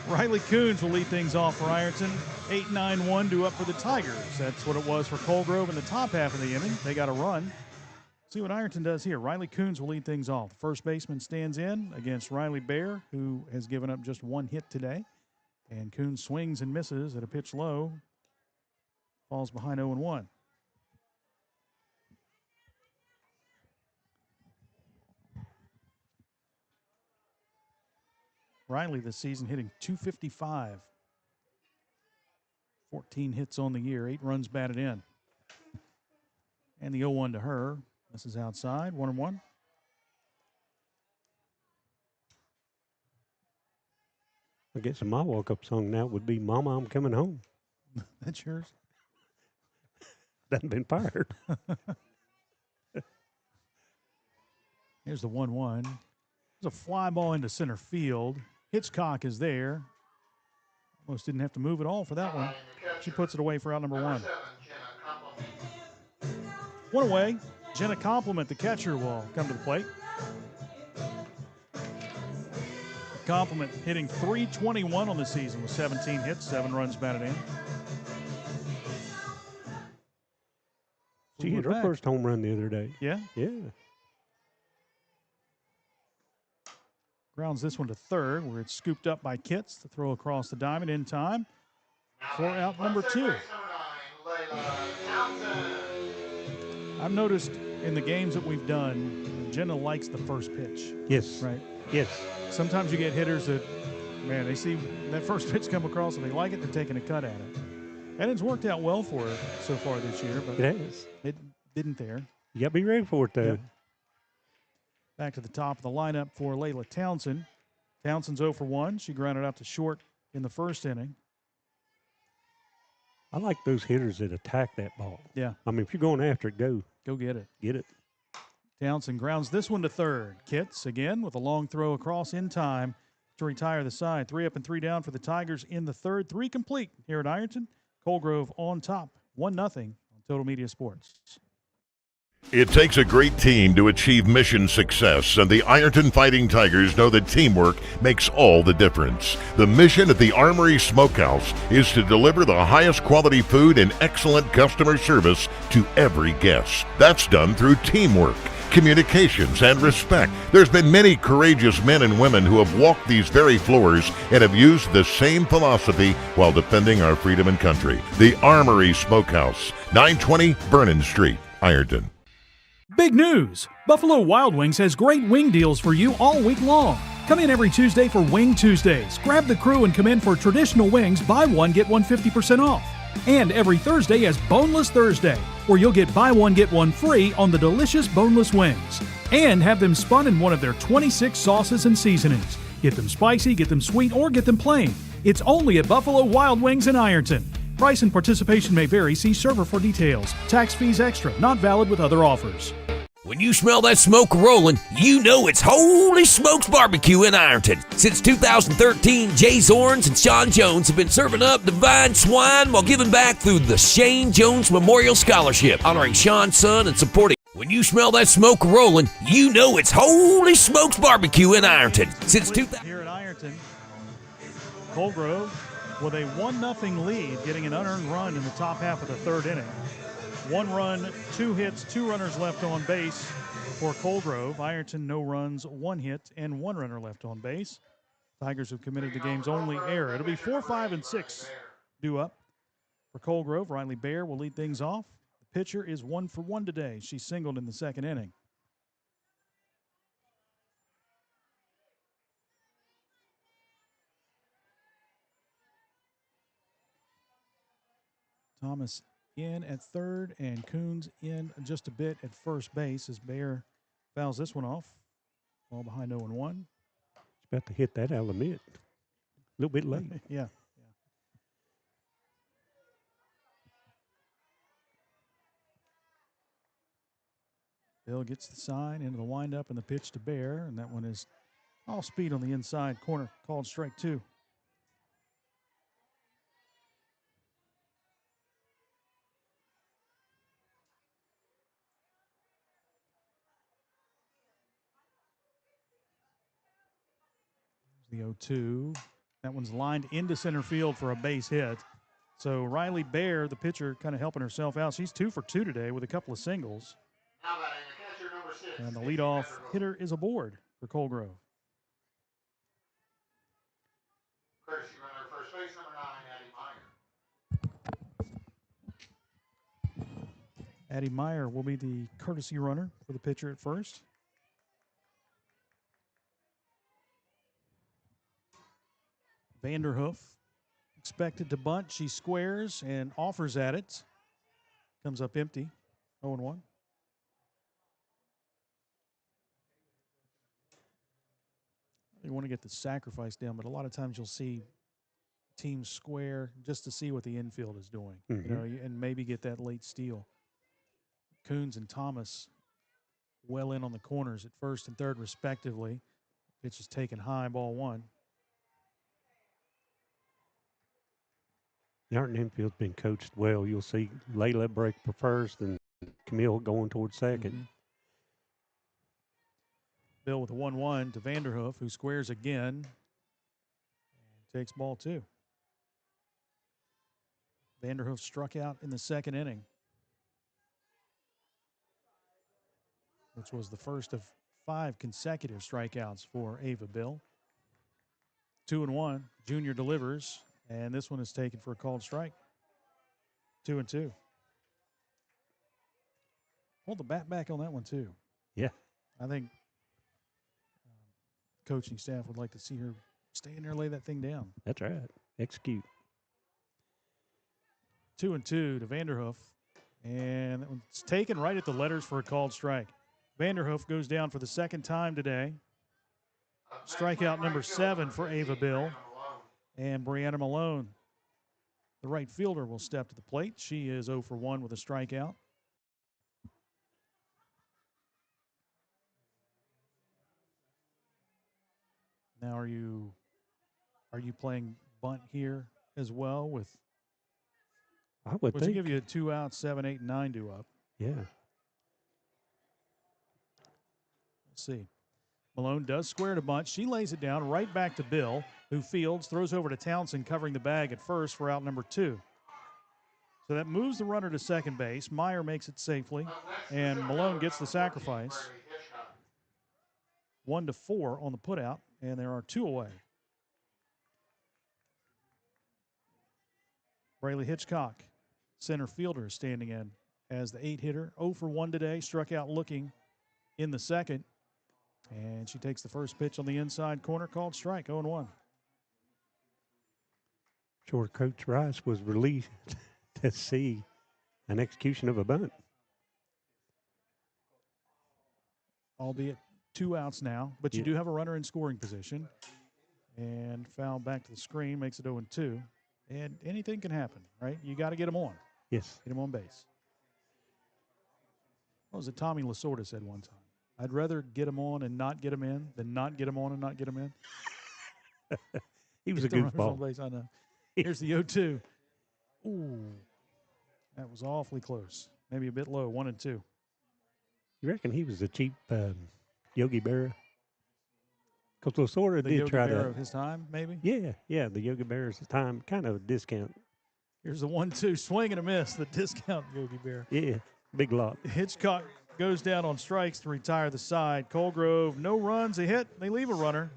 Riley Coons will lead things off for Ironton. 8-9-1 due up for the Tigers. That's what it was for Coal Grove in the top half of the inning. They got a run. See what Ironton does here. Riley Coons will lead things off. The first baseman stands in against Riley Bear, who has given up just one hit today. And Coons swings and misses at a pitch low. Falls behind 0-1. Riley this season hitting .255. 14 hits on the year, 8 runs batted in. And the 0-1 to her. This is outside, 1-1. I guess my walk-up song now would be "Mama, I'm Coming Home." That's yours. Done been fired. Here's the 1-1. There's a fly ball into center field. Hitchcock is there. Almost didn't have to move at all for that one. She puts it away for out number 1. One away. Jenna Compliment, the catcher, will come to the plate. Compliment hitting .321 on the season with 17 hits, 7 runs batted in. She hit her first home run the other day. Yeah? Yeah. Grounds this one to third, where it's scooped up by Kitts to throw across the diamond in time for out number 2. I've noticed in the games that we've done, Jenna likes the first pitch. Yes. Right? Yes. Sometimes you get hitters that, man, they see that first pitch come across and they like it, they're taking a cut at it. And it's worked out well for her so far this year, but it has. It didn't there. You got to be ready for it, though. Yep. Back to the top of the lineup for Layla Townsend. Townsend's 0 for 1. She grounded out to short in the first inning. I like those hitters that attack that ball. Yeah. I mean, if you're going after it, go. Go get it. Get it. Townsend grounds this one to third. Kitts again with a long throw across in time to retire the side. 3 up and 3 down for the Tigers in the third. 3 complete here at Ironton. Coal Grove on top, 1-0 on Total Media Sports. It takes a great team to achieve mission success, and the Ironton Fighting Tigers know that teamwork makes all the difference. The mission at the Armory Smokehouse is to deliver the highest quality food and excellent customer service to every guest. That's done through teamwork, communications, and respect. There's been many courageous men and women who have walked these very floors and have used the same philosophy while defending our freedom and country. The Armory Smokehouse, 920 Vernon Street, Ironton. Big news! Buffalo Wild Wings has great wing deals for you all week long. Come in every Tuesday for Wing Tuesdays. Grab the crew and come in for traditional wings, buy one, get one 50% off. And every Thursday is Boneless Thursday, where you'll get buy one, get one free on the delicious boneless wings. And have them spun in one of their 26 sauces and seasonings. Get them spicy, get them sweet, or get them plain. It's only at Buffalo Wild Wings in Ironton. Price and participation may vary. See server for details. Tax fees extra. Not valid with other offers. When you smell that smoke rolling, you know it's Holy Smokes Barbecue in Ironton. Since 2013, Jay Zorns and Sean Jones have been serving up divine swine while giving back through the Shane Jones Memorial Scholarship, honoring Sean's son and supporting. When you smell that smoke rolling, you know it's Holy Smokes Barbecue in Ironton. Since 2000. Here at Ironton, Coal Grove with a 1-0 lead, getting an unearned run in the top half of the third inning. 1 run, 2 hits, 2 runners left on base for Coal Grove. Ironton, no runs, 1 hit, and 1 runner left on base. Tigers have committed the game's only error. It'll be 4, 5, and 6 due up for Coal Grove. Riley Bear will lead things off. The pitcher is 1 for 1 today. She singled in the second inning. Thomas in at third, and Coons in just a bit at first base as Bear fouls this one off. Ball behind 0-1. She's about to hit that out of mid. A little bit late. Yeah. Bill gets the sign into the windup and the pitch to Bear, and that one is all speed on the inside corner, called strike 2. The 0-2. That one's lined into center field for a base hit. So Riley Bear, the pitcher, kind of helping herself out. She's 2 for 2 today with a couple of singles. And the leadoff hitter is aboard for Coal Grove. Courtesy runner, first base, number 9, Addie Meyer. Addie Meyer will be the courtesy runner for the pitcher at first. Vanderhoof expected to bunt. She squares and offers at it. Comes up empty. 0-1. You want to get the sacrifice down, but a lot of times you'll see teams square just to see what the infield is doing, Mm-hmm. you know, and maybe get that late steal. Coons and Thomas well in on the corners at first and third, respectively. Pitch is taken high, ball one. The Ironton infield's been coached well. You'll see Layla break for first and Camille going towards second. Mm-hmm. Bill with a 1-1 to Vanderhoof, who squares again and takes ball two. Vanderhoof struck out in the second inning, which was the first of 5 consecutive strikeouts for Ava Bill. 2-1, Junior delivers, and this one is taken for a called strike. 2-2. Hold the bat back on that one, too. Yeah. I think coaching staff would like to see her stay in there, lay that thing down. That's right. Execute. 2-2 to Vanderhoof, and that one's taken right at the letters for a called strike. Vanderhoof goes down for the second time today. Strikeout number 7 for Ava Bill and Brianna Malone. The right fielder will step to the plate. She is 0 for 1 with a strikeout. Now, are you playing bunt here as well with? I would Which think. give you a 2 out, 7, 8, and 9 due up. Yeah. Let's see. Malone does square to bunt. She lays it down right back to Bill, who fields, throws over to Townsend, covering the bag at first for out number 2. So that moves the runner to second base. Meyer makes it safely, and Malone gets the sacrifice. 1-4 on the putout, and there are 2 away. Braylee Hitchcock, center fielder, standing in as the 8-hitter. 0 for 1 today, struck out looking in the second. And she takes the first pitch on the inside corner, called strike, 0-1. Sure, Coach Rice was relieved to see an execution of a bunt. Albeit 2 outs now, but you do have a runner in scoring position. And foul back to the screen, makes it 0-2. And anything can happen, right? You got to get them on. Yes. Get them on base. What was it Tommy Lasorda said one time? I'd rather get them on and not get them in than not get them on and not get them in. He was Get a the runners goofball. on base, I know. Here's the 0-2. Ooh, that was awfully close. Maybe a bit low, 1-2. You reckon he was a cheap Yogi Berra? Because Lasorda The did Yogi try Berra to. of his time, maybe? Yeah, the Yogi Berra's time, kind of a discount. Here's the 1-2, swing and a miss, the discount Yogi Berra. Yeah, big lot. Hitchcock goes down on strikes to retire the side. Coal Grove, no runs, a hit. They leave a runner.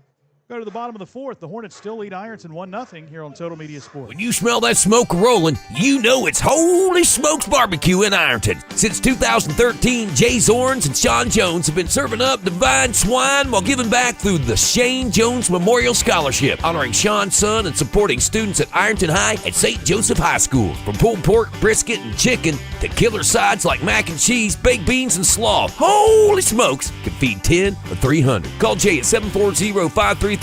Go to the bottom of the 4th. The Hornets still lead Ironton 1-0 here on Total Media Sports. When you smell that smoke rolling, you know it's Holy Smokes Barbecue in Ironton. Since 2013, Jay Zorns and Sean Jones have been serving up divine swine while giving back through the Shane Jones Memorial Scholarship, honoring Sean's son and supporting students at Ironton High and St. Joseph High School. From pulled pork, brisket, and chicken to killer sides like mac and cheese, baked beans, and slaw, Holy Smokes can feed 10 or 300. Call Jay at 740-533-7000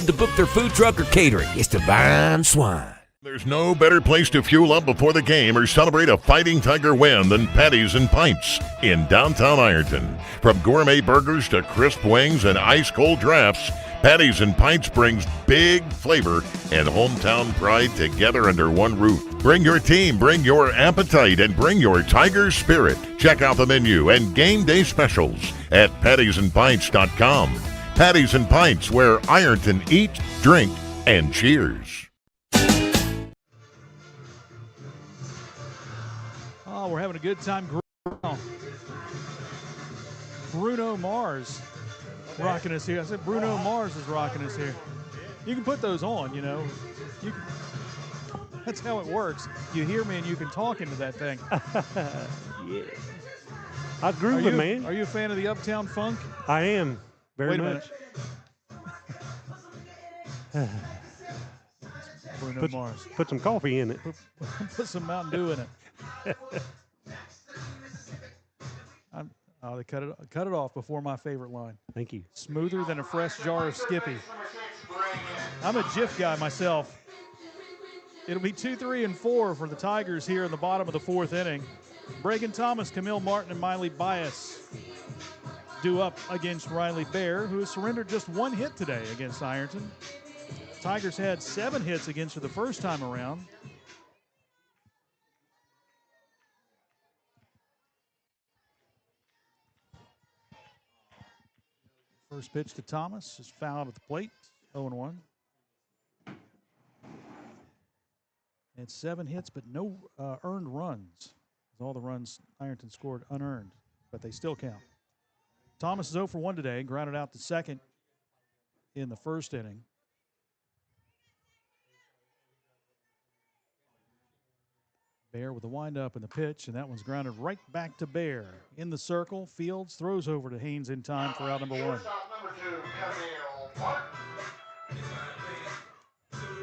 to book their food truck or catering. It's divine swine. There's no better place to fuel up before the game or celebrate a Fighting Tiger win than Patties and Pints in downtown Ironton. From gourmet burgers to crisp wings and ice-cold drafts, Patties and Pints brings big flavor and hometown pride together under one roof. Bring your team, bring your appetite, and bring your Tiger spirit. Check out the menu and game day specials at pattiesandpints.com. Patties and Pints, where Ironton eats, drink, and cheers. Oh, we're having a good time. Bruno Mars rocking us here. I said Bruno Mars is rocking us here. You can put those on, you know. You can, that's how it works. You hear me and you can talk into that thing. Yeah. I groove it, man. Are you a fan of the Uptown Funk? I am. Very Wait a much. Bruno Mars. Put some coffee in it. Put some Mountain Dew in it. Oh, they cut it off before my favorite line. Thank you. Smoother than a fresh jar of Skippy. I'm a GIF guy myself. It'll be 2, 3, and 4 for the Tigers here in the bottom of the 4th inning. Bragan Thomas, Camille Martin, and Miley Bias due up against Riley Bear, who has surrendered just 1 hit today against Ironton. Tigers had 7 hits against her the first time around. First pitch to Thomas is fouled at the plate, 0-1. And 7 hits, but no earned runs. All the runs Ironton scored unearned, but they still count. Thomas is 0 for 1 today, grounded out to second in the first inning. Bear with the windup and the pitch, and that one's grounded right back to Bear. In the circle, Fields throws over to Haynes in time for out number 1.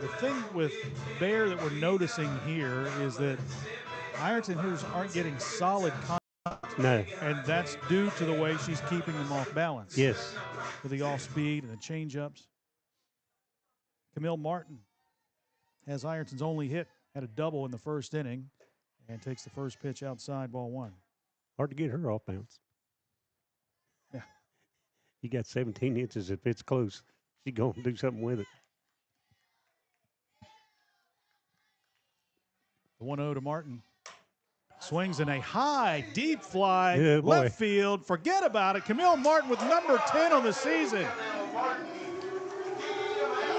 The thing with Bear that we're noticing here is that Ironton hitters aren't getting solid contact. No. And that's due to the way she's keeping them off balance. Yes. With the off speed and the change-ups. Camille Martin has Ironton's only hit, had a double in the first inning, and takes the first pitch outside, ball 1. Hard to get her off bounce. Yeah. You got 17 inches. If it's close, she's going to do something with it. The 1-0 to Martin. Swings in a high, deep fly, Yeah, boy. left field. Forget about it. Camille Martin with number 10 on the season.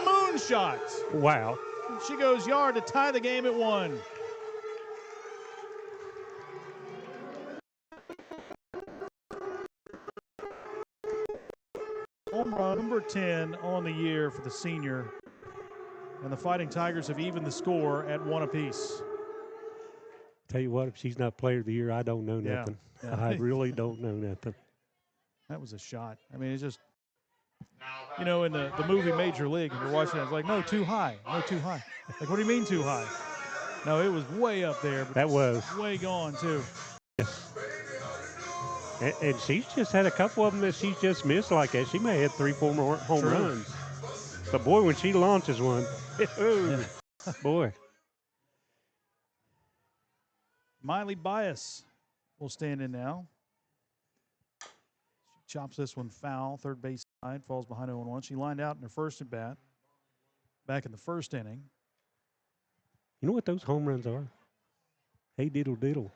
Moonshot. Wow. She goes yard to tie the game at 1. Home run number 10 on the year for the senior. And the Fighting Tigers have evened the score at 1 apiece. Tell you what, if she's not player of the year, I don't know Yeah. nothing. Yeah. I really don't know nothing. That was a shot. I mean, it's just, you know, in the movie Major League, and you're watching it, it's like, no, too high. No, too high. Like, what do you mean too high? No, it was way up there. But That was. way gone, too. And she's just had a couple of them that she's just missed like that. She may have 3, 4 more home True. runs. But, boy, when she launches one, boy. Miley Bias will stand in now. She chops this one foul, third base side, falls behind 0-1. She lined out in her first at bat, back in the first inning. You know what those home runs are? Hey, diddle diddle.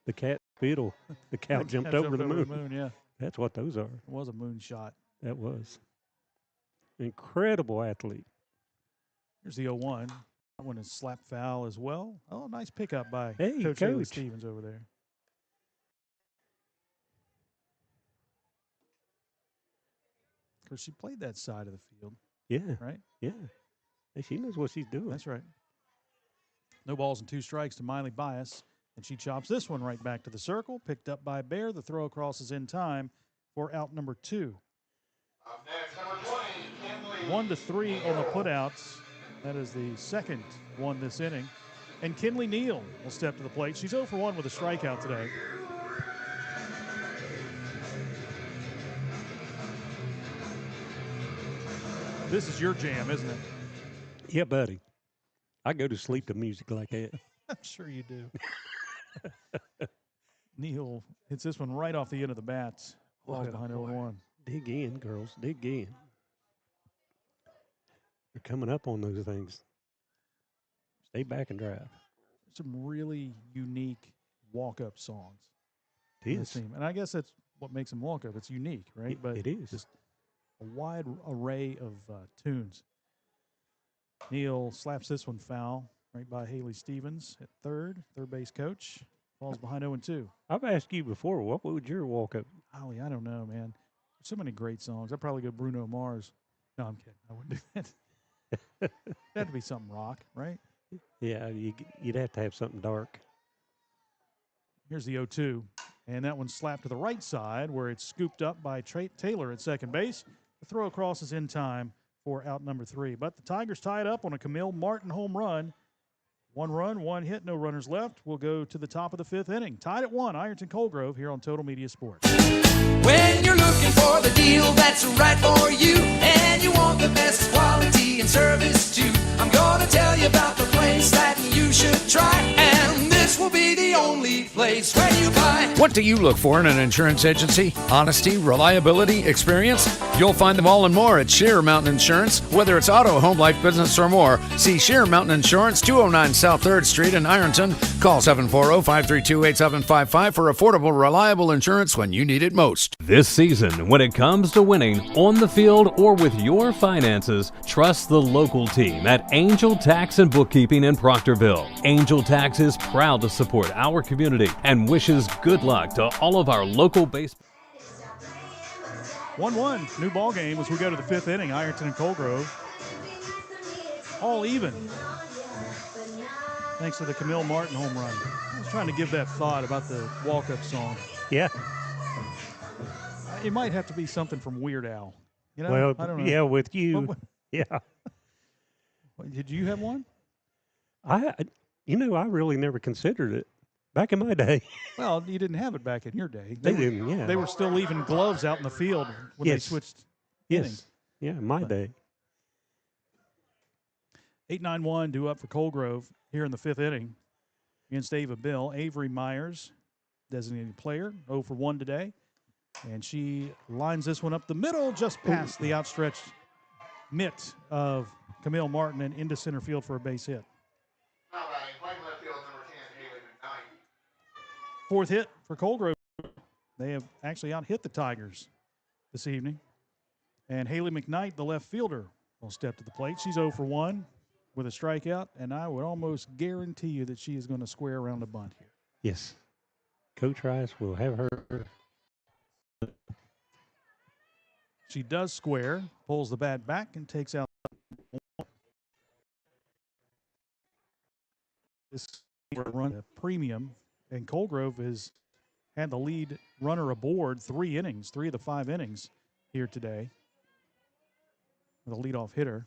The cat fiddle. The cow jumped over the moon. Yeah. That's what those are. It was a moon shot. That was. Incredible athlete. Here's the 0-1. That one is slap foul as well. Oh, nice pickup by Hey, Coach Haley Coach. Stevens over there. Of course, she played that side of the field. Yeah. Right? Yeah. Hey, she knows what she's doing. That's right. No balls and 2 strikes to Miley Bias. And she chops this one right back to the circle. Picked up by Bear. The throw across is in time for out number 2. Up next, number 20, 1-3 on the putouts. That is the second one this inning. And Kinley Neal will step to the plate. She's 0 for 1 with a strikeout today. This is your jam, isn't it? Yeah, buddy. I go to sleep to music like that. I'm sure you do. Neal hits this one right off the end of the bats. Falls behind 0-1. Dig in, girls. Dig in. They're coming up on those things. Stay back and drive. Some really unique walk-up songs. It on this is. team. And I guess that's what makes them walk-up. It's unique, right? But it is. Just a wide array of tunes. Neal slaps this one foul right by Haley Stevens at third base coach. Falls behind 0-2. I've asked you before, what would your walk-up? Holly, I don't know, man. There's so many great songs. I'd probably go Bruno Mars. No, I'm kidding. I wouldn't do that. It had to be something rock, right? Yeah, you'd have to have something dark. Here's the 0-2. And that one's slapped to the right side where it's scooped up by Taylor at second base. The throw across is in time for out number 3. But the Tigers tie it up on a Camille Martin home run 1 run, 1 hit, no runners left. We'll go to the top of the 5th inning. Tied at 1, Ironton Coal Grove here on Total Media Sports. When you're looking for the deal that's right for you, and you want the best quality and service too, I'm gonna tell you about the place that you should try, and this will be the only place where you buy. What do you look for in an insurance agency? Honesty, reliability, experience? You'll find them all and more at Sheer Mountain Insurance. Whether it's auto, home, life, business, or more, see Sheer Mountain Insurance, 209 South 3rd Street in Ironton. Call 740-532-8755 for affordable, reliable insurance when you need it most. This season, when it comes to winning on the field or with your finances, trust the local team at Angel Tax and Bookkeeping in Proctorville. Angel Tax is proud to support our community and wishes good luck to all of our local baseball. 1-1, new ball game as we go to the 5th inning. Ironton and Coal Grove all even, thanks to the Camille Martin home run. I was trying to give that thought about the walk-up song. Yeah. It might have to be something from Weird Al. You know, Well, I don't know. yeah, with you, yeah. Did you have one? I really never considered it back in my day. Well, you didn't have it back in your day. They didn't, yeah. They were still leaving gloves out in the field when they switched innings. Yeah, my day. 8-9-1 due up for Coal Grove here in the 5th inning against Ava Bill. Avery Myers, designated player, 0 for 1 today. And she lines this one up the middle, just past the outstretched mitt of Camille Martin and into center field for a base hit. Fourth hit for Coal Grove. They have actually out-hit the Tigers this evening. And Haley McKnight, the left fielder, will step to the plate. She's 0 for 1 with a strikeout, and I would almost guarantee you that she is going to square around a bunt here. Yes. Coach Rice will have her. She does square, pulls the bat back, and takes out this run a premium. And Coal Grove has had the lead runner aboard 3 innings, 3 of the 5 innings here today. The leadoff hitter.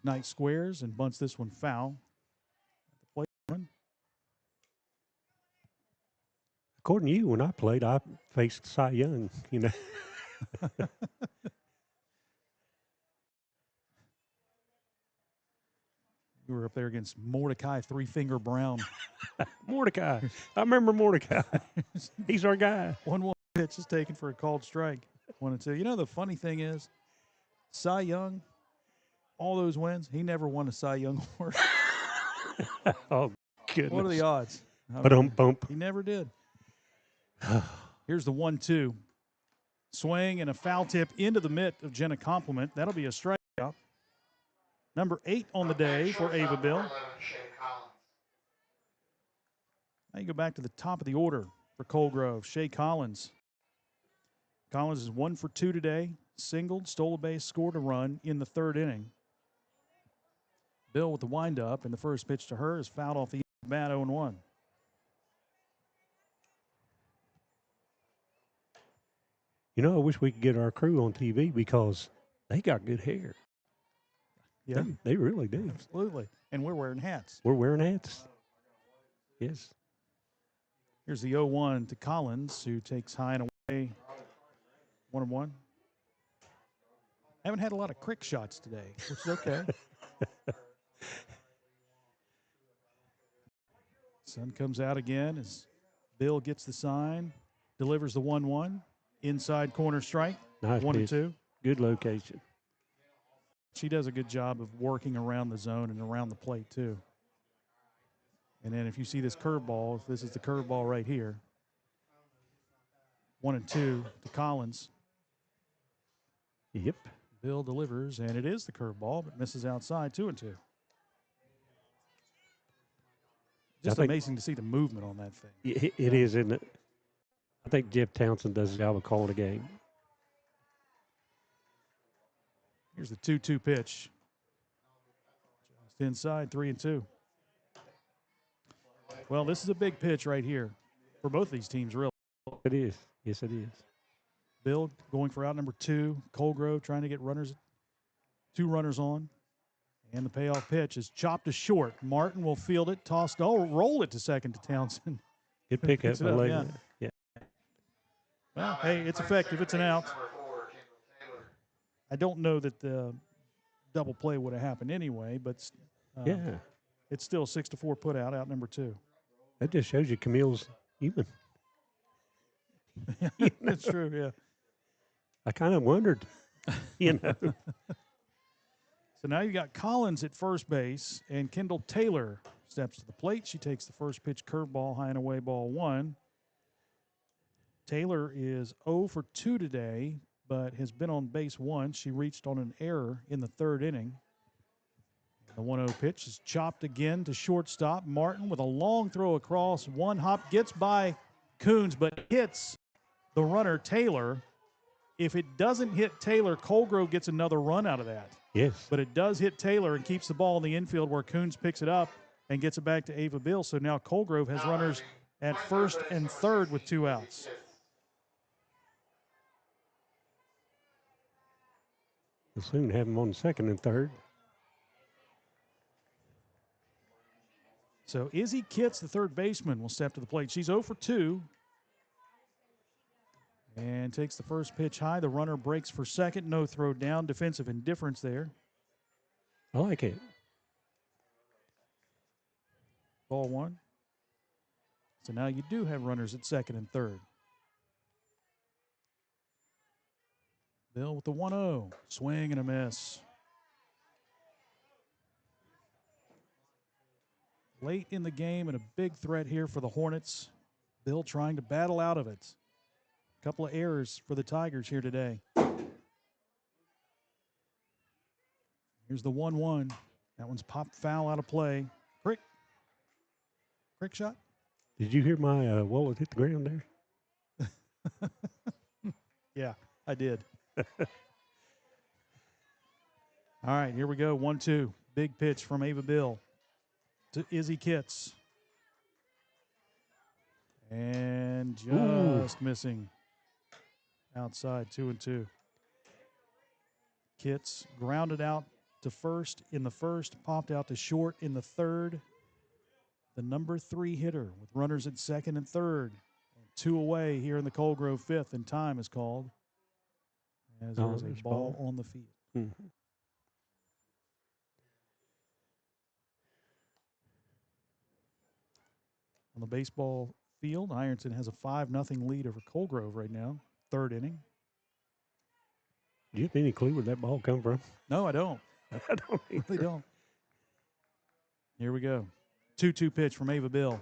Knight squares and bunts this one foul. The plate run. According to you, when I played, I faced Cy Young, you know. You were up there against Mordecai Three-Finger Brown. Mordecai. I remember Mordecai. He's our guy. 1-1 pitch is taken for a called strike. 1-2. You know, the funny thing is, Cy Young, all those wins, he never won a Cy Young award. Oh, goodness. What are the odds? Bump. He never did. Here's the 1-2. Swing and a foul tip into the mitt of Jenna Compliment. That'll be a strikeout. Number 8 on the day for Ava Bill. Now you go back to the top of the order for Coal Grove. Shea Collins. Collins is 1 for 2 today. Singled, stole a base, scored a run in the 3rd inning. Bill with the windup, and the first pitch to her is fouled off the bat, 0-1. You know, I wish we could get our crew on TV because they got good hair. Yeah, they really do. Absolutely. And we're wearing hats. We're wearing hats. Yes. Here's the 0-1 to Collins, who takes high and away. 1-1. Haven't had a lot of crick shots today, which is okay. Sun comes out again as Bill gets the sign, delivers the 1-1. Inside corner strike. Nice 1-2. Good location. She does a good job of working around the zone and around the plate, too. And then if you see this curveball, this is the curveball right here. 1-2 to Collins. Yep. Bill delivers, and it is the curveball, but misses outside, 2-2. Just amazing to see the movement on that thing. It is, isn't it? I think Jeff Townsend does a job of calling a game. Here's the 2-2 pitch. Just inside, 3-2. Well, this is a big pitch right here for both these teams, really. It is. Yes, it is. Bill going for out number 2. Coal Grove trying to get 2 runners on. And the payoff pitch is chopped to short. Martin will field it, tossed, roll it to second to Townsend. Good pick Picks up it by up, Layla. yeah. Yeah. Well, hey, it's effective. It's an out. I don't know that the double play would have happened anyway, but Yeah. it's still 6-4 put out number 2. That just shows you Camille's human. That's true, yeah. I kind of wondered, you know. So now you got Collins at first base, and Kendall Taylor steps to the plate. She takes the first pitch curveball, high and away, ball 1. Taylor is 0 for 2 today, but has been on base once. She reached on an error in the 3rd inning. The 1-0 pitch is chopped again to shortstop. Martin with a long throw across. One hop gets by Coons, but hits the runner Taylor. If it doesn't hit Taylor, Coal Grove gets another run out of that. Yes. But it does hit Taylor and keeps the ball in the infield where Coons picks it up and gets it back to Ava Bill. So now Coal Grove has runners at first and third with 2 outs. We'll soon have him on second and third. So Izzy Kitts, the third baseman, will step to the plate. She's 0 for 2. And takes the first pitch high. The runner breaks for second. No throw down. Defensive indifference there. I like it. Ball 1. So now you do have runners at second and third. Bill with the 1-0. Swing and a miss. Late in the game and a big threat here for the Hornets. Bill trying to battle out of it. A couple of errors for the Tigers here today. Here's the 1-1. That one's popped foul out of play. Crick shot. Did you hear my wallet hit the ground there? Yeah, I did. All right, here we go. 1-2. Big pitch from Ava Bill to Izzy Kitts. And just missing. Outside, 2-2. Kitts grounded out to first in the first, popped out to short in the third. The number 3 hitter with runners at second and third. 2 away here in the Coal Grove 5th, and time is called as there was a ball on the field. Mm-hmm. On the baseball field, Ironton has a 5-0 lead over Coal Grove right now, 3rd inning. Do you have any clue where that ball come from? No, I don't. I don't either. Really don't. Here we go. 2-2 pitch from Ava Bill.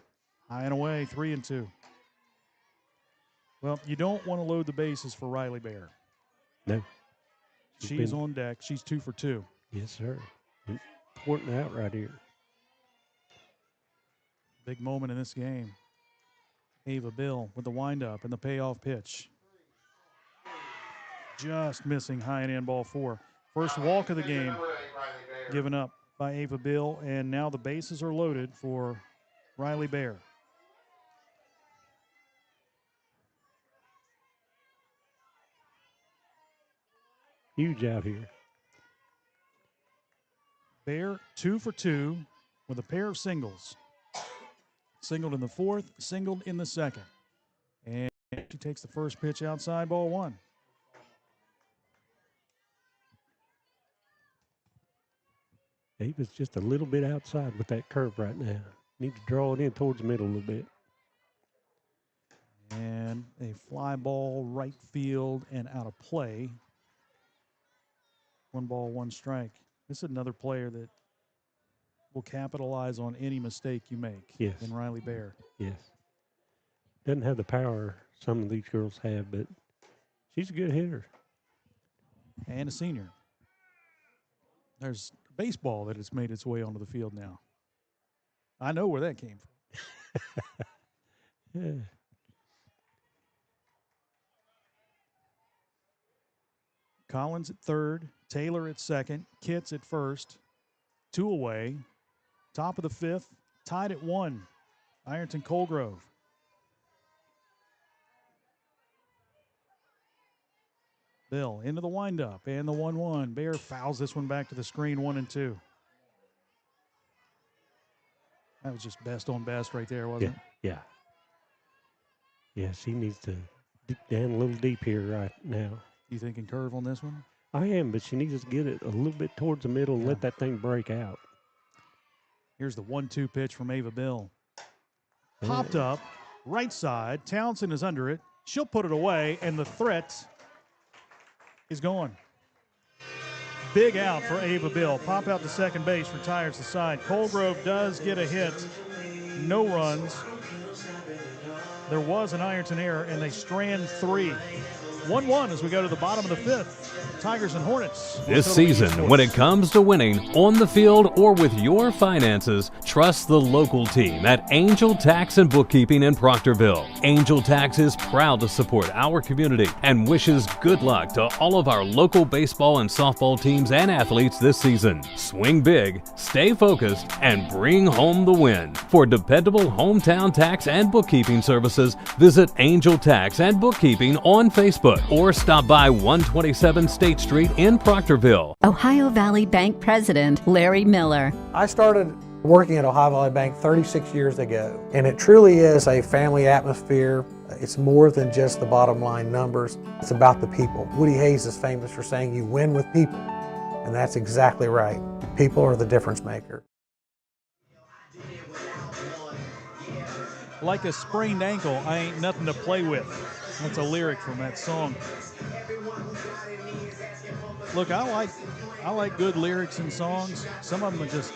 High and away, 3-2. Well, you don't want to load the bases for Riley Bear. No. She is on deck. She's 2 for 2. Yes, sir. Important out right here. Big moment in this game. Ava Bill with the windup and the payoff pitch. Just missing high and in, ball 4. First walk of the game given up by Ava Bill, and now the bases are loaded for Riley Bear. Huge out here. Bear 2 for 2 with a pair of singles. Singled in the 4th, singled in the 2nd. And she takes the first pitch outside, ball 1. Ava's just a little bit outside with that curve right now. Need to draw it in towards the middle a little bit. And a fly ball right field and out of play. 1 ball, 1 strike. This is another player that will capitalize on any mistake you make. Yes. In Riley Bear. Yes. Doesn't have the power some of these girls have, but she's a good hitter. And a senior. There's baseball that has made its way onto the field now. I know where that came from. Yeah. Collins at third, Taylor at second, Kitts at first, 2 away. Top of the 5th, tied at 1. Ironton Coal Grove. Bill into the windup and the 1-1. Bear fouls this one back to the screen, 1-2. That was just best on best right there, wasn't it? Yeah. Yeah, she needs to dig down a little deep here right now. You thinking curve on this one? I am, but she needs to get it a little bit towards the middle and let that thing break out. Here's the 1-2 pitch from Ava Bill. Popped up, right side. Townsend is under it. She'll put it away, and the threat is gone. Big out for Ava Bill. Pop out to second base, retires the side. Coal Grove does get a hit. No runs. There was an Ironton error, and they strand 3. 1-1 as we go to the bottom of the 5th. Tigers and Hornets. This season, when it comes to winning on the field or with your finances, trust the local team at Angel Tax and Bookkeeping in Proctorville. Angel Tax is proud to support our community and wishes good luck to all of our local baseball and softball teams and athletes this season. Swing big, stay focused, and bring home the win. For dependable hometown tax and bookkeeping services, visit Angel Tax and Bookkeeping on Facebook or stop by 127 State Street in Proctorville. Ohio Valley Bank President Larry Miller. I started working at Ohio Valley Bank 36 years ago, and it truly is a family atmosphere. It's more than just the bottom line numbers. It's about the people. Woody Hayes is famous for saying you win with people, and that's exactly right. People are the difference maker. Like a sprained ankle, I ain't nothing to play with. That's a lyric from that song. Look, I like good lyrics in songs. Some of them are just.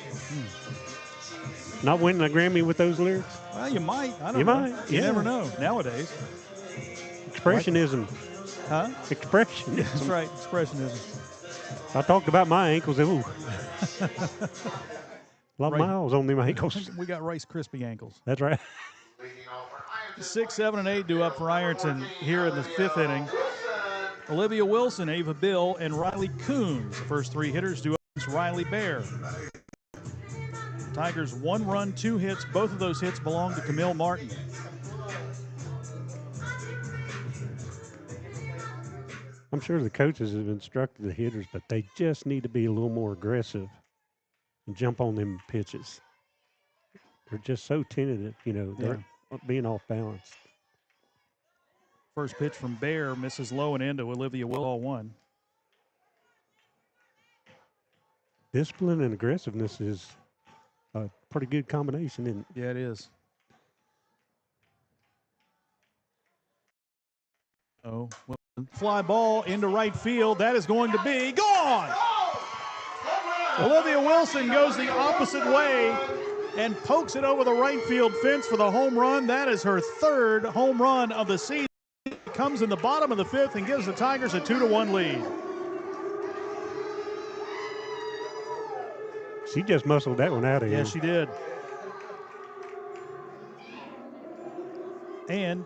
Not winning a Grammy with those lyrics? Well, you might. I don't you know. might. You never know nowadays. Expressionism. Huh? Expressionism. That's right. Expressionism. I talked about my ankles. Ooh. A lot of miles on them ankles. We got Rice Krispie ankles. That's right. 6, 7, and 8 due up for Ironton here in the 5th inning. Olivia Wilson, Ava Bill, and Riley Coons. The first 3 hitters due up against Riley Bear. Tigers 1 run, 2 hits. Both of those hits belong to Camille Martin. I'm sure the coaches have instructed the hitters, but they just need to be a little more aggressive and jump on them pitches. They're just so tentative, they're being off balance. First pitch from Bear misses low and into Olivia Will, all 1. Discipline and aggressiveness is a pretty good combination, isn't it? Yeah, it is. Oh, fly ball into right field. That is going to be gone. Olivia Wilson goes the opposite way and pokes it over the right field fence for the home run. That is her 3rd home run of the season. Comes in the bottom of the 5th and gives the Tigers a 2-1 lead. She just muscled that one out of here. Yeah, she did. And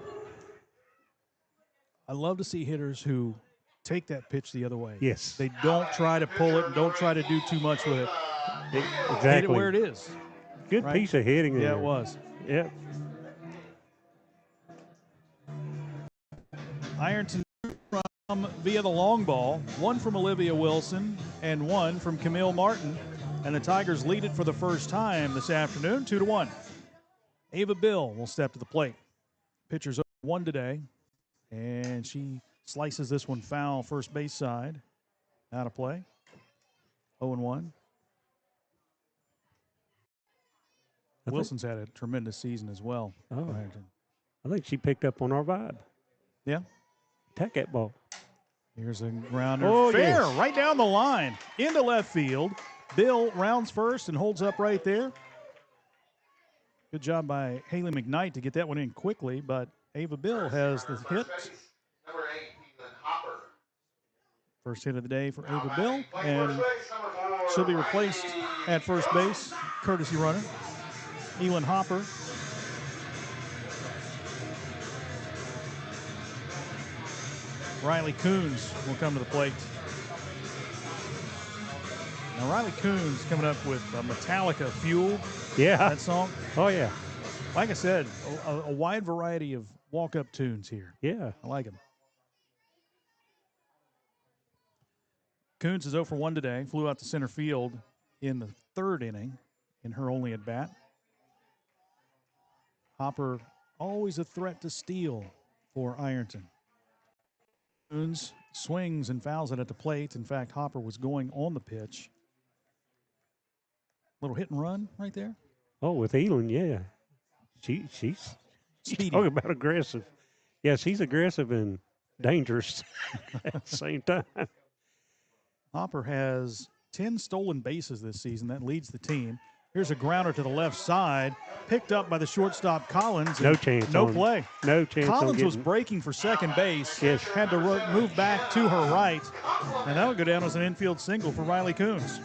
I love to see hitters who take that pitch the other way. Yes. They don't try to pull it and don't try to do too much with it. Exactly. Hit it where it is. Good piece of hitting there. Yeah, it was. Yeah. Ironton via the long ball. 1 from Olivia Wilson and 1 from Camille Martin. And the Tigers lead it for the first time this afternoon, 2-1. Ava Bill will step to the plate. Pitcher's 1 today. And she slices this one foul first base side. Out of play. 0-1. Wilson's had a tremendous season as well. Oh, I think she picked up on our vibe. Yeah. Attack that ball. Here's a grounder. Oh, fair, yes. right down the line. Into left field. Bill rounds first and holds up right there. Good job by Haley McKnight to get that one in quickly, but Ava Bill has the hit. Number 8, Ethan Hopper. First hit of the day for Ava Bill, and she'll be replaced at first base, courtesy runner, Elin Hopper. Riley Coons will come to the plate. Now, Riley Coons coming up with Metallica Fuel. Yeah. That song. Oh, yeah. Like I said, a wide variety of walk-up tunes here. Yeah. I like them. Coons is 0 for 1 today. Flew out to center field in the 3rd inning in her only at-bat. Hopper always a threat to steal for Ironton. Coons swings and fouls it at the plate. In fact, Hopper was going on the pitch. Little hit and run right there. Oh, with Elin, yeah. She's Speedy. talking about aggressive. Yeah, she's aggressive and dangerous at the same time. Hopper has 10 stolen bases this season. That leads the team. Here's a grounder to the left side, picked up by the shortstop Collins. No chance. No play. No chance. Collins was breaking for second base. Yes. Had to move back to her right, and that would go down as an infield single for Riley Coons.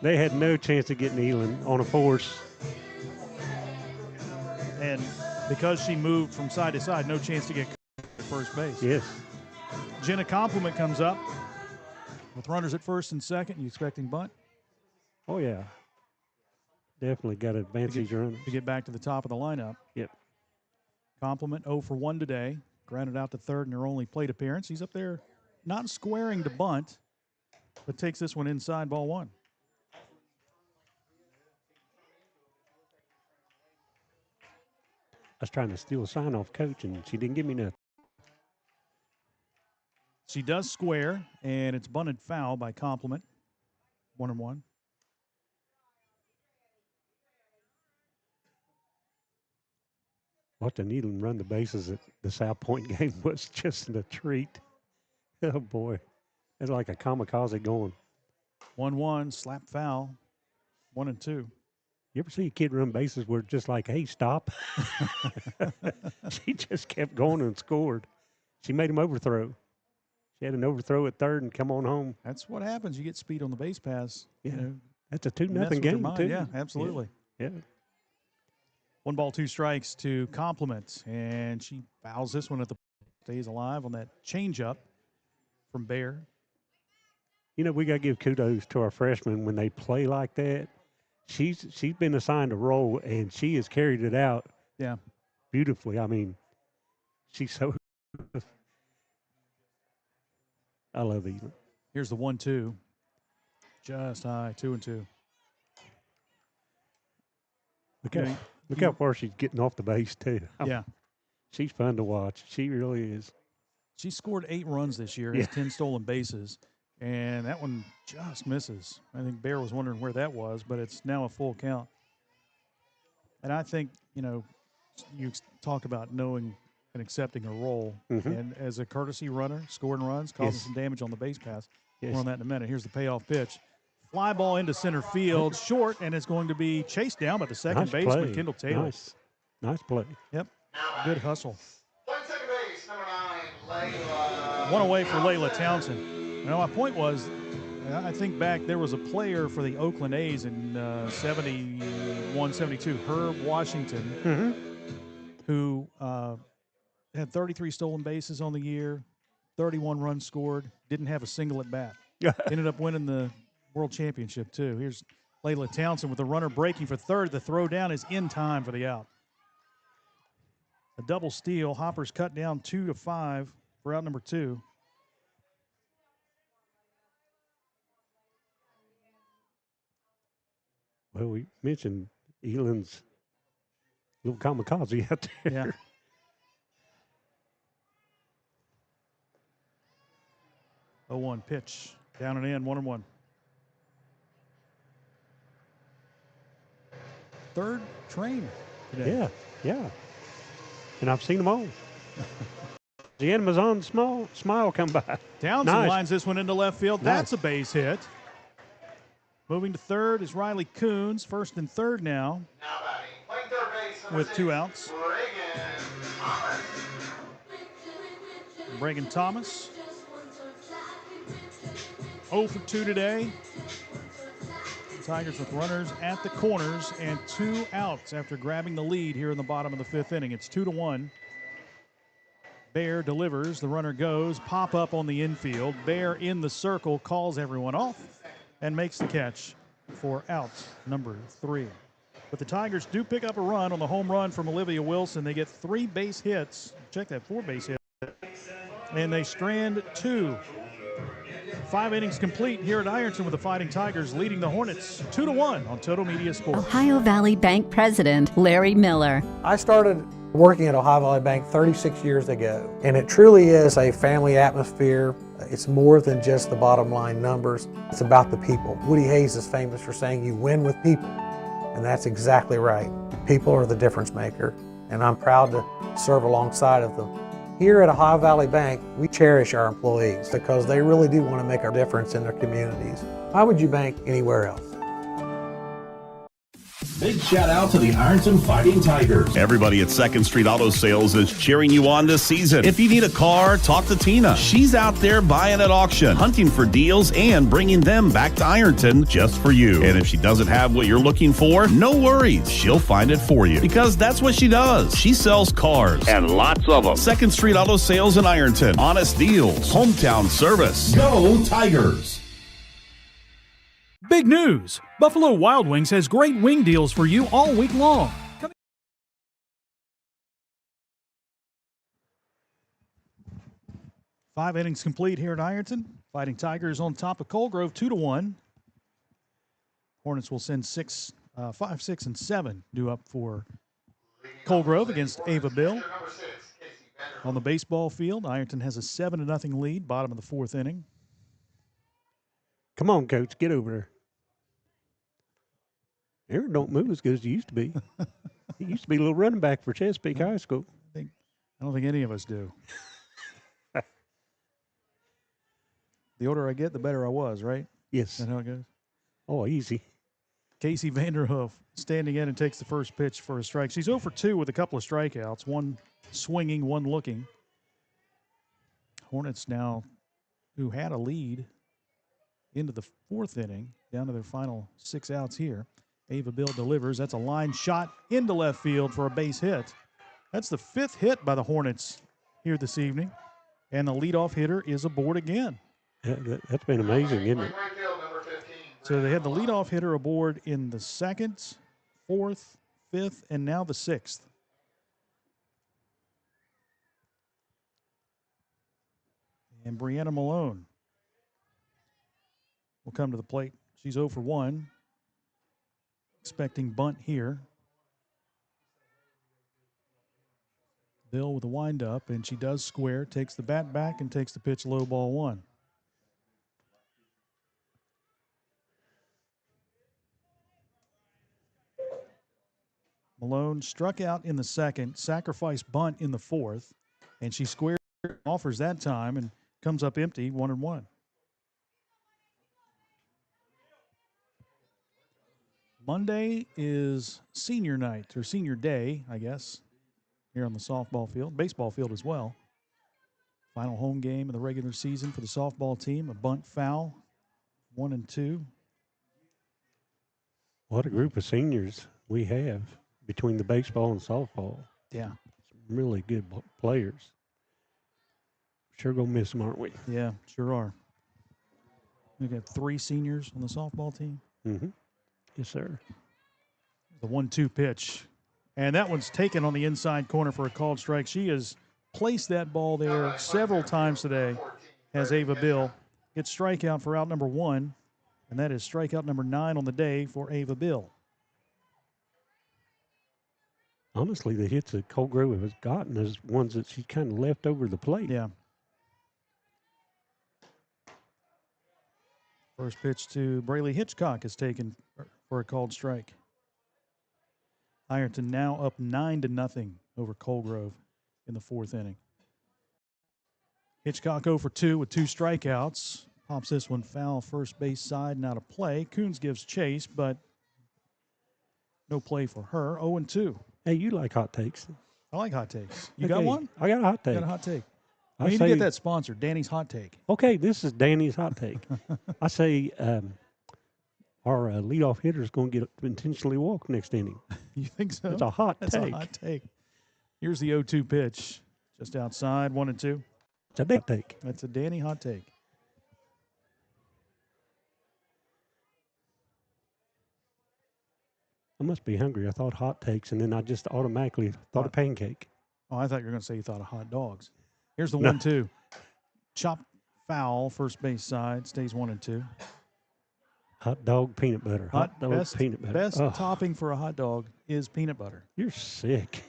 They had no chance of getting Elin on a force. And because she moved from side to side, no chance to get first base. Yes. Jenna Compliment comes up with runners at first and second. You expecting bunt? Oh, yeah. Definitely got to advance these runners. To get back to the top of the lineup. Yep. Compliment 0 for 1 today. Grounded out to third in her only plate appearance. He's up there not squaring to bunt, but takes this one inside, ball one. I was trying to steal a sign off coach, and she didn't give me nothing. She does square, and it's bunted foul by Compliment. 1-1. Watching Elin run the bases at the South Point game was just a treat. Oh, boy. It's like a kamikaze going. 1-1, slap foul. 1-2. You ever see a kid run bases where it's just like, hey, stop? She just kept going and scored. She made him overthrow. She had an overthrow at third and come on home. That's what happens. You get speed on the base pass. Yeah. You know, that's a 2-0 game, too. Yeah, absolutely. Yeah. 1 ball, 2 strikes to Compliment, and she fouls this one at the stays alive on that changeup from Bear. You know, we got to give kudos to our freshmen when they play like that. She's been assigned a role, and she has carried it out. Yeah, beautifully. I mean, she's so. I love Elin. Here's the 1-2, just high, 2-2. Look how far she's getting off the base, too. Yeah. She's fun to watch. She really is. She scored 8 runs this year, has 10 stolen bases, and that one just misses. I think Bear was wondering where that was, but it's now a full count. And I think, you know, you talk about knowing and accepting a role, and as a courtesy runner, scoring runs, causing some damage on the base pass. More on that in a minute. Here's the payoff pitch. Fly ball into center field, short, and it's going to be chased down by the second baseman, Kendall Taylor. Nice play. Yep, good hustle. Playing second base, number 9, Layla. One away for Layla Townsend. Now, my point was, I think back there was a player for the Oakland A's in 71, 72, Herb Washington, who had 33 stolen bases on the year, 31 runs scored, didn't have a single at bat. Ended up winning the World Championship, too. Here's Layla Townsend with the runner breaking for third. The throw down is in time for the out. A double steal. Hopper's cut down 2-5 for out number 2. Well, we mentioned Elin's little kamikaze out there. Yeah. Oh, 1 pitch. Down and in, 1-1. Third train today. Yeah. And I've seen them all. The Amazon smile come by. Townsend lines this one into left field. That's a base hit. Moving to third is Riley Coons. First and third now. Now batting, playing third base, with 2 outs. Bregan Thomas. 0 for 2 today. Tigers with runners at the corners and 2 outs after grabbing the lead here in the bottom of the 5th inning. It's 2-1. Bear delivers. The runner goes. Pop up on the infield. Bear in the circle calls everyone off and makes the catch for out number 3. But the Tigers do pick up a run on the home run from Olivia Wilson. They get 3 base hits. Check that, 4 base hits. And they strand 2 5 innings complete here at Ironton with the Fighting Tigers leading the Hornets 2-1 on Total Media Sports. Ohio Valley Bank President Larry Miller. I started working at Ohio Valley Bank 36 years ago, and it truly is a family atmosphere. It's more than just the bottom line numbers. It's about the people. Woody Hayes is famous for saying you win with people, and that's exactly right. People are the difference maker, and I'm proud to serve alongside of them. Here at Ohio Valley Bank, we cherish our employees because they really do want to make a difference in their communities. Why would you bank anywhere else? Big shout out to the Ironton Fighting Tigers. Everybody at 2nd Street Auto Sales is cheering you on this season. If you need a car, talk to Tina. She's out there buying at auction, hunting for deals, and bringing them back to Ironton just for you. And if she doesn't have what you're looking for, no worries. She'll find it for you because that's what she does. She sells cars and lots of them. 2nd Street Auto Sales in Ironton. Honest deals. Hometown service. Go Tigers! Big news! Buffalo Wild Wings has great wing deals for you all week long. 5 innings complete here at Ironton. Fighting Tigers on top of Coal Grove 2-1. Hornets will send 5, 6, and 7 due up for Coal Grove against Ava Bill. On the baseball field, Ironton has a 7-0 lead, bottom of the 4th inning. Come on, Coach, get over there. Aaron don't move as good as he used to be. He used to be a little running back for Chesapeake High School. I don't think any of us do. The older I get, the better I was, right? Yes. Is that how it goes? Oh, easy. Casey Vanderhoof standing in and takes the first pitch for a strike. She's 0 for 2 with a couple of strikeouts, one swinging, one looking. Hornets now, who had a lead into the 4th inning, down to their final 6 outs here. Ava Bill delivers. That's a line shot into left field for a base hit. That's the 5th hit by the Hornets here this evening. And the leadoff hitter is aboard again. That's been amazing, isn't it? So they had the leadoff hitter aboard in the 2nd, 4th, 5th, and now the 6th. And Brianna Malone will come to the plate. She's 0 for 1. Expecting bunt here. Bill with a windup, and she does square, takes the bat back, and takes the pitch low, ball 1. Malone struck out in the 2nd, sacrifice bunt in the 4th, and she squares, offers that time, and comes up empty, 1-1. Monday is senior night, or senior day, I guess, here on the softball field, baseball field as well. Final home game of the regular season for the softball team, a bunt foul, 1-2. What a group of seniors we have between the baseball and softball. Yeah. Some really good players. Sure gonna miss them, aren't we? Yeah, sure are. We got 3 seniors on the softball team. Mm-hmm. Yes, sir. The 1-2 pitch. And that one's taken on the inside corner for a called strike. She has placed that ball there several times today as Ava Bill gets strikeout for out number 1. And that is strikeout number 9 on the day for Ava Bill. Honestly, the hits that Coal Grove has gotten is ones that she kind of left over the plate. Yeah. First pitch to Braylee Hitchcock is taken for a called strike. Ironton now up 9-0 over Coal Grove in the 4th inning. Hitchcock 0 for 2 with 2 strikeouts. Pops this one foul first base side and out of play. Coons gives chase, but no play for her. 0-2. Hey, you like hot takes. I like hot takes. You got one? I got a hot take. Got a hot take. We need to get that sponsored, Danny's Hot Take. Okay, this is Danny's Hot Take. I say our leadoff hitter is going to get intentionally walked next inning. You think so? It's a hot take. That's a hot take. Here's the 0-2 pitch. Just outside, 1-2. It's a hot take. That's a Danny hot take. I must be hungry. I thought hot takes, and then I just automatically thought of pancake. Oh, I thought you were going to say you thought of hot dogs. Here's the 1-2. Chop foul, first base side, stays 1-2. Hot dog peanut butter. Hot dog best, peanut butter. Best topping for a hot dog is peanut butter. You're sick.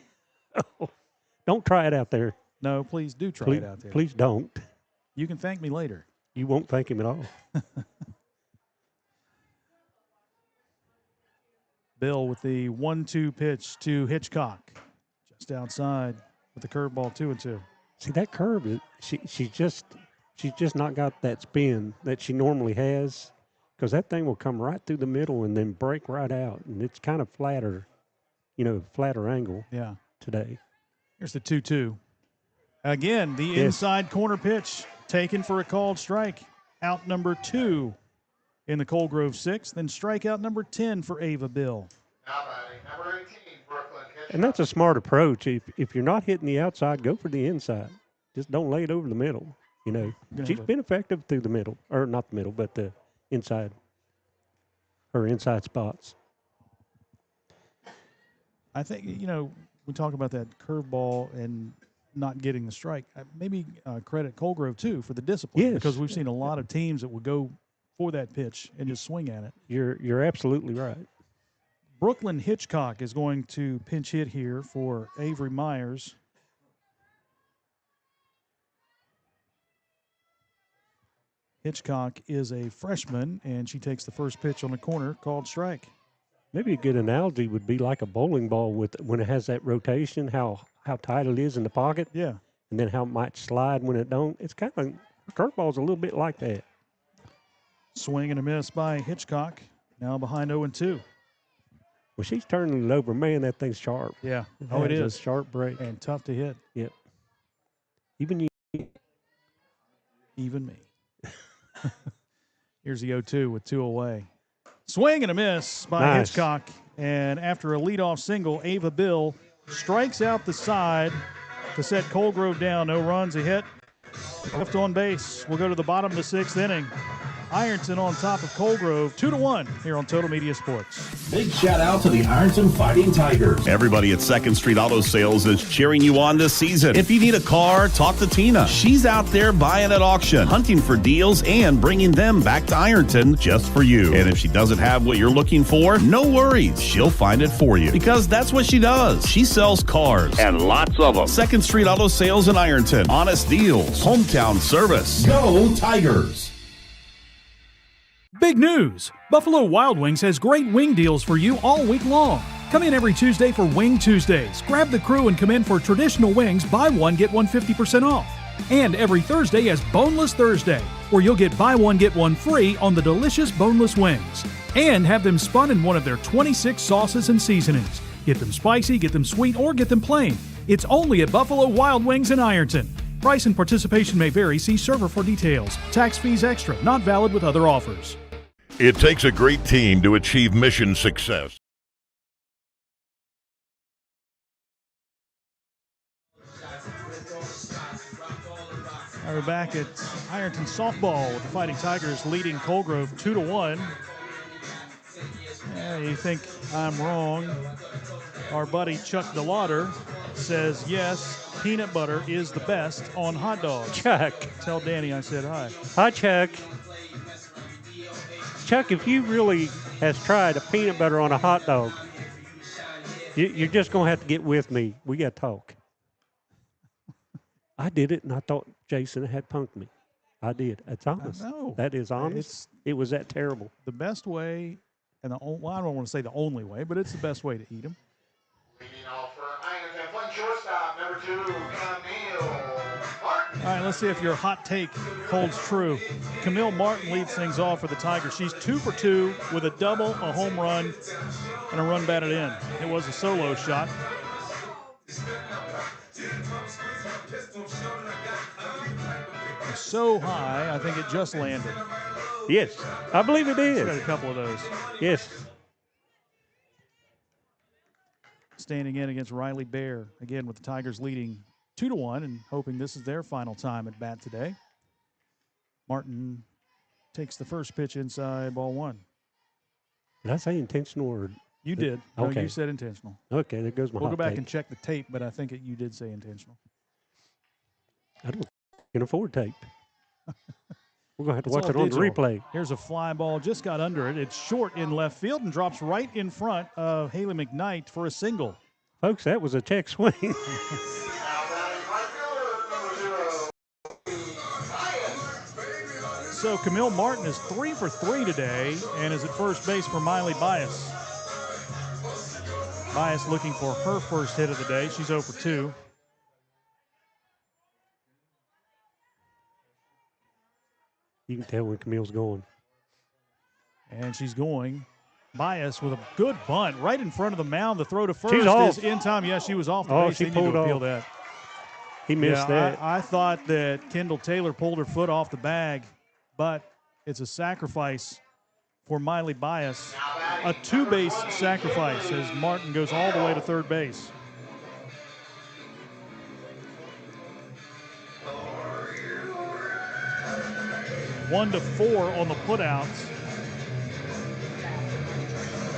Don't try it out there. No, please do try it out there. Please don't. You can thank me later. You won't thank him at all. Bill with the 1-2 pitch to Hitchcock. Just outside with the curveball 2-2. See, that curve, she's just not got that spin that she normally has, because that thing will come right through the middle and then break right out, and it's kind of flatter, flatter angle. Yeah. Today. Here's the 2-2. Again, the inside corner pitch taken for a called strike. Out number 2 in the Coal Grove 6th, then strikeout number 10 for Ava Bill. Now batting, number 18, Brooklyn. And that's a smart approach. If you're not hitting the outside, go for the inside. Just don't lay it over the middle. She's been effective through the middle, or not the middle, but the inside, her inside spots. I think, we talk about that curveball and not getting the strike. Maybe credit Coal Grove, too, for the discipline. Yes. Because we've seen a lot of teams that would go for that pitch and just swing at it. You're absolutely right. Brooklyn Hitchcock is going to pinch hit here for Avery Myers. Hitchcock is a freshman, and she takes the first pitch on the corner, called strike. Maybe a good analogy would be like a bowling ball when it has that rotation, how tight it is in the pocket. Yeah. And then how it might slide when it don't. It's kind of, curveball's a little bit like that. Swing and a miss by Hitchcock. Now behind 0-2. Well, she's turning it over. Man, that thing's sharp. Yeah. It is. A sharp break. And tough to hit. Yep. Even you. Even me. Here's the 0-2 with 2 away. Swing and a miss by Hitchcock. And after a leadoff single, Ava Bill strikes out the side to set Coal Grove down. No runs, a hit. Left on base. We'll go to the bottom of the 6th inning. Ironton on top of Coal Grove, 2-1 here on Total Media Sports. Big shout out to the Ironton Fighting Tigers. Everybody at 2nd Street Auto Sales is cheering you on this season. If you need a car, talk to Tina. She's out there buying at auction, hunting for deals, and bringing them back to Ironton just for you. And if she doesn't have what you're looking for, no worries. She'll find it for you, because that's what she does. She sells cars, and lots of them. 2nd Street Auto Sales in Ironton. Honest deals, hometown service. Go Tigers! Big news! Buffalo Wild Wings has great wing deals for you all week long. Come in every Tuesday for Wing Tuesdays. Grab the crew and come in for traditional wings, buy one, get one 50% off. And every Thursday is Boneless Thursday, where you'll get buy one, get one free on the delicious boneless wings. And have them spun in one of their 26 sauces and seasonings. Get them spicy, get them sweet, or get them plain. It's only at Buffalo Wild Wings in Ironton. Price and participation may vary. See server for details. Tax fees extra. Not valid with other offers. It takes a great team to achieve mission success. All right, we're back at Ironton softball with the Fighting Tigers leading Coal Grove 2-1. Yeah, you think I'm wrong? Our buddy Chuck DeLauder says, yes, peanut butter is the best on hot dogs. Chuck. Tell Danny I said hi. Hi, Chuck. Chuck, if you really has tried a peanut butter on a hot dog, you're just going to have to get with me. We got to talk. I did it, and I thought Jason had punked me. I did. That's honest. That is honest. It was that terrible. The best way, and I don't want to say the only way, but it's the best way to eat them. Leading off for Ironton, playing shortstop, number 2, Camille Martin. All right, let's see if your hot take holds true. Camille Martin leads things off for the Tigers. She's 2 for 2 with a double, a home run, and a run batted in. It was a solo shot. So high, I think it just landed. Yes, I believe it is. She's got a couple of those. Yes. Standing in against Riley Bear, again with the Tigers leading 2-1 and hoping this is their final time at bat today. Martin takes the first pitch inside, ball 1. Did I say intentional or? You did. No, Okay. you said intentional. Okay, there goes my We'll hot go back take. and check the tape, but I think you did say intentional. I don't can afford tape. We're going to have to It's watch all it on the digital. replay. Here's a fly ball, just got under it. It's short in left field and drops right in front of Haley McKnight for a single. Folks, that was a check swing. So Camille Martin is 3 for 3 today and is at first base for Miley Bias. Bias looking for her first hit of the day. She's 0 for 2. You can tell when Camille's going. And she's going. Bias with a good bunt right in front of the mound. The throw to first She's off. is in time. Yeah, she was off the Oh, base. she They need to pulled appeal off. that. He missed that. I thought that Kendall Taylor pulled her foot off the bag, but it's a sacrifice for Miley Bias. A two-base sacrifice as Martin goes all the way to third base. One to 4 on the putouts.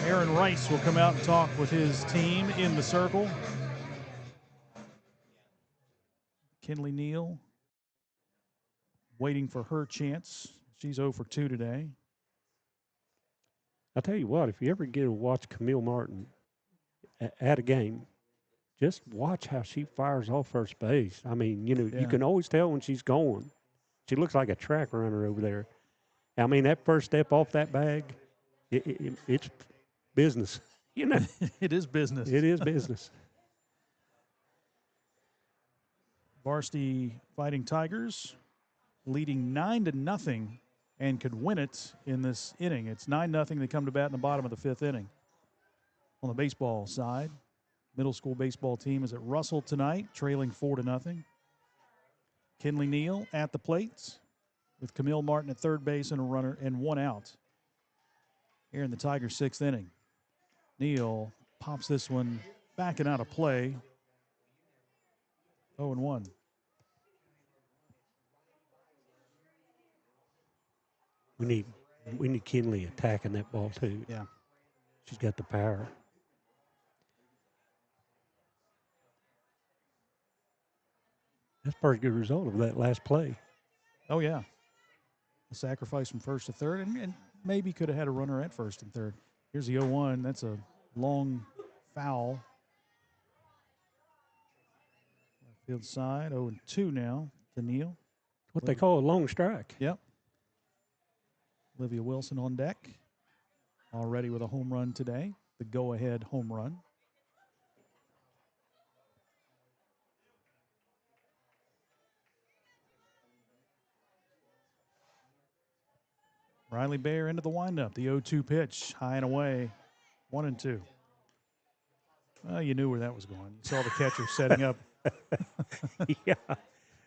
Aaron Rice will come out and talk with his team in the circle. Kinley Neal waiting for her chance. She's 0 for 2 today. I'll tell you what, if you ever get to watch Camille Martin at a game, just watch how she fires off first base. I mean, you Yeah. can always tell when she's going. She looks like a track runner over there. I mean, that first step off that bag, it's business. It is business. It is business. Varsity Fighting Tigers leading 9-0 and could win it in this inning. It's 9-0. They come to bat in the bottom of the 5th inning. On the baseball side, middle school baseball team is at Russell tonight, trailing 4-0. Kinley Neal at the plates with Camille Martin at third base and a runner and one out. Here in the Tigers' 6th inning. Neal pops this one back and out of play. 0-1. We need Kinley attacking that ball too. Yeah. She's got the power. That's a pretty good result of that last play. Oh, yeah. A sacrifice from first to third, and maybe could have had a runner at first and third. Here's the 0-1. That's a long foul. Left field side, 0-2 now to Neal. What they call a long strike. Yep. Olivia Wilson on deck. Already with a home run today. The go-ahead home run. Riley Bayer into the windup. The 0-2 pitch, high and away, 1-2. Well, you knew where that was going. You saw the catcher setting up. Yeah.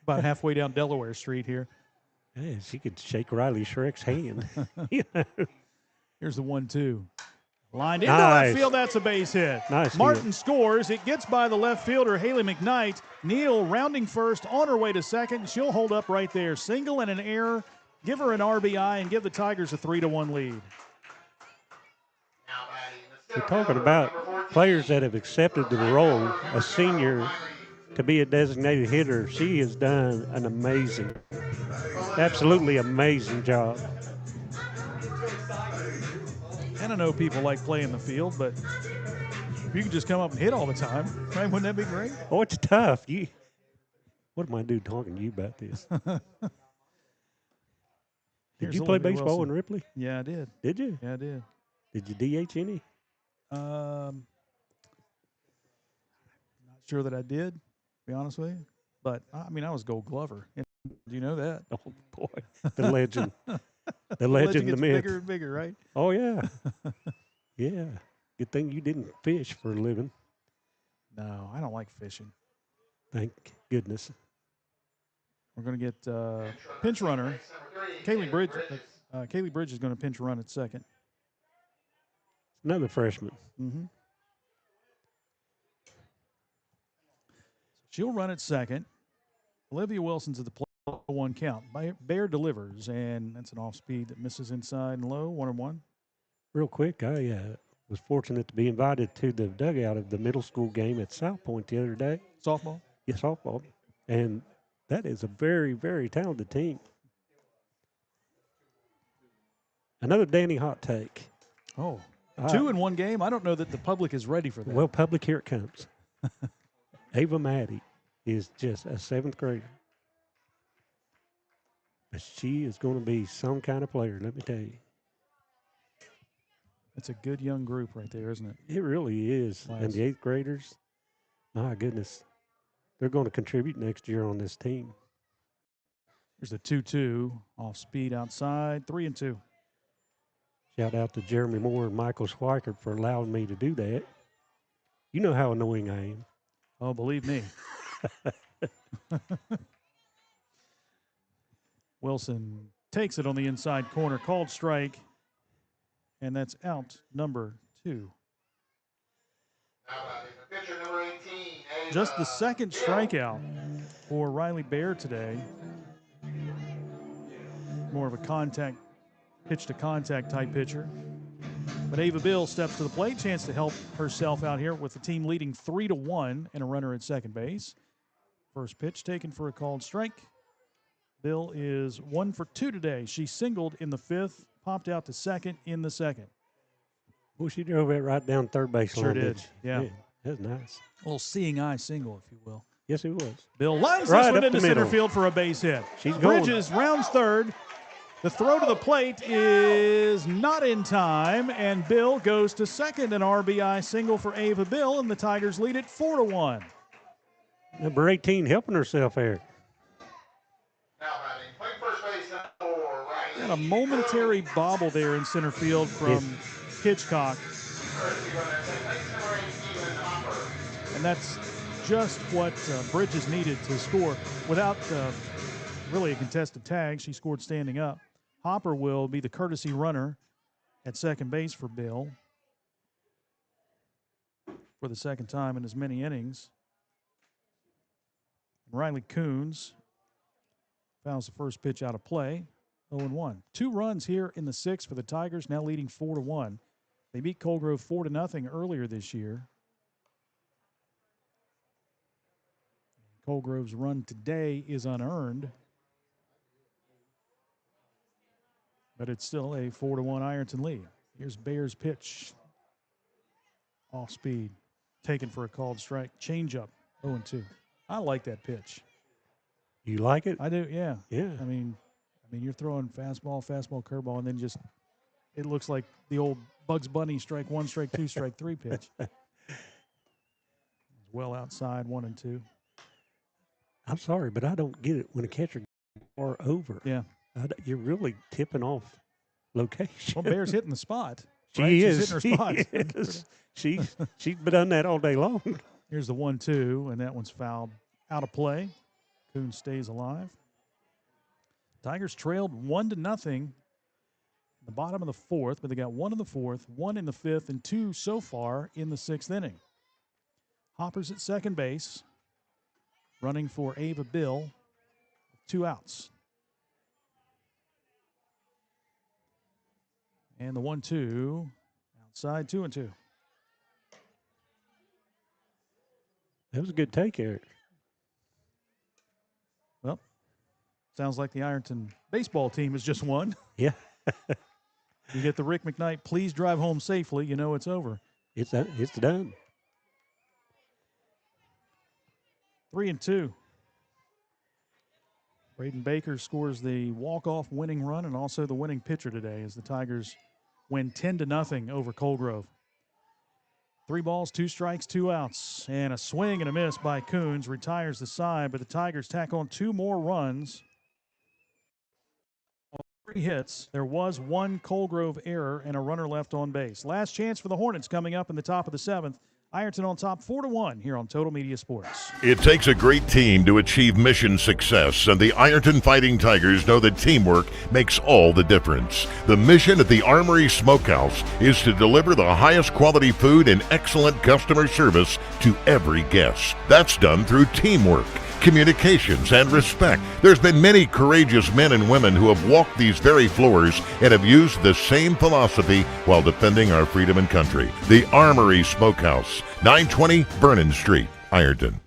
About halfway down Delaware Street here. Yeah, she could shake Riley Schreck's hand. Here's the 1-2. Lined into Nice. left field. That's a base hit. Nice Martin scores. It gets by the left fielder, Haley McKnight. Neal rounding first, on her way to second. She'll hold up right there. Single and an error. Give her an RBI and give the Tigers a 3-1 lead. We're talking about players that have accepted the role, a senior to be a designated hitter. She has done an amazing, absolutely amazing job. And I know people like playing the field, but if you could just come up and hit all the time, right? Wouldn't that be great? Oh, it's tough. What am I doing talking to you about this? Did you play Olivia baseball Wilson. in Ripley? Yeah, I did. Did you? Yeah, I did. Did you DH any? Not sure that I did, to be honest with you. But, I mean, I was Gold Glover. Do you know that? Oh, boy. The legend. The legend, Legend the gets myth. bigger and bigger, right? Oh, yeah. Yeah. Good thing you didn't fish for a living. No, I don't like fishing. Thank goodness. We're going to get pinch runner. Kaylee Bridge is going to pinch run at second. Another freshman. Mm-hmm. She'll run at second. Olivia Wilson's at the plate. 1 count. Bayer delivers, and that's an off speed that misses inside and low. 1-1. Real quick, I was fortunate to be invited to the dugout of the middle school game at South Point the other day. Softball? Yeah, softball. And that is a very, very talented team. Another Danny hot take. Oh, 2 in one game? I don't know that the public is ready for that. Well, public, here it comes. Ava Maddie is just a 7th grader. But she is going to be some kind of player, let me tell you. It's a good young group right there, isn't it? It really is. Nice. And the 8th graders, my goodness, they're going to contribute next year on this team. Here's the 2-2 off speed outside, 3-2. Shout out to Jeremy Moore and Michael Schweikert for allowing me to do that. You know how annoying I am. Oh, believe me. Wilson takes it on the inside corner, called strike, and that's out number 2. Pitcher number 18, Just the second strikeout for Riley Bear today. More of a pitch-to-contact type pitcher. But Ava Bill steps to the plate, chance to help herself out here with the team leading 3-1 and a runner at second base. First pitch taken for a called strike. Bill is 1 for 2 today. She singled in the 5th, popped out to second in the 2nd. Well, she drove it right down third base Sure line. did, yeah. That's nice. A little seeing eye single, if you will. Yes, it was. Bill lines Right this one up into the center middle. field for a base hit. She's going. Bridges rounds third. The throw to the plate is not in time, and Bill goes to second. An RBI single for Ava Bill, and the Tigers lead it 4-1. Number 18 helping herself there. now batting, playing first base number 4, Riley. And a momentary bobble there in center field from Hitchcock. First, you're going to take base number 18, Hopper. And that's just what Bridges needed to score. Without really a contested tag, she scored standing up. Hopper will be the courtesy runner at second base for Bill for the second time in as many innings. Riley Coons fouls the first pitch out of play, 0-1. 2 runs here in the 6th for the Tigers, now leading 4-1. They beat Coal Grove 4-0 earlier this year. Coal Grove's run today is unearned, but it's still a 4-1 Ironton lead. Here's Bear's pitch. Off speed, taken for a called strike. Changeup, 0-2. I like that pitch. You like it? I do, yeah. Yeah. I mean, you're throwing fastball, curveball, and then just it looks like the old Bugs Bunny strike 1, strike 2, strike 3 pitch. Well outside, 1-2. I'm sorry, but I don't get it when a catcher are over. Yeah. You're really tipping off location. Well, Bear's hitting the spot. She right? is. She's hitting her spot. She's been done that all day long. Here's the 1-2, and that one's fouled out of play. Coon stays alive. Tigers trailed 1-0 in the bottom of the 4th, but they got 1 in the 4th, 1 in the 5th, and 2 so far in the 6th inning. Hopper's at second base, running for Ava Bill, 2 outs. And the 1-2, outside, 2-2. That was a good take, Eric. Well, sounds like the Ironton baseball team has just won. Yeah. You get the Rick McKnight, please drive home safely, you know it's over. It's done. 3-2. Braden Baker scores the walk-off winning run and also the winning pitcher today as the Tigers win 10-0 over Coal Grove. 3 balls, 2 strikes, 2 outs, and a swing and a miss by Coons retires the side, but the Tigers tack on 2 more runs. 3 hits. There was 1 Coal Grove error and a runner left on base. Last chance for the Hornets coming up in the top of the 7th. Ironton on top 4-1 here on Total Media Sports. It takes a great team to achieve mission success, and the Ironton Fighting Tigers know that teamwork makes all the difference. The mission at the Armory Smokehouse is to deliver the highest quality food and excellent customer service to every guest. That's done through teamwork, communications, and respect. There's been many courageous men and women who have walked these very floors and have used the same philosophy while defending our freedom and country. The Armory Smokehouse, 920 Vernon Street, Ironton.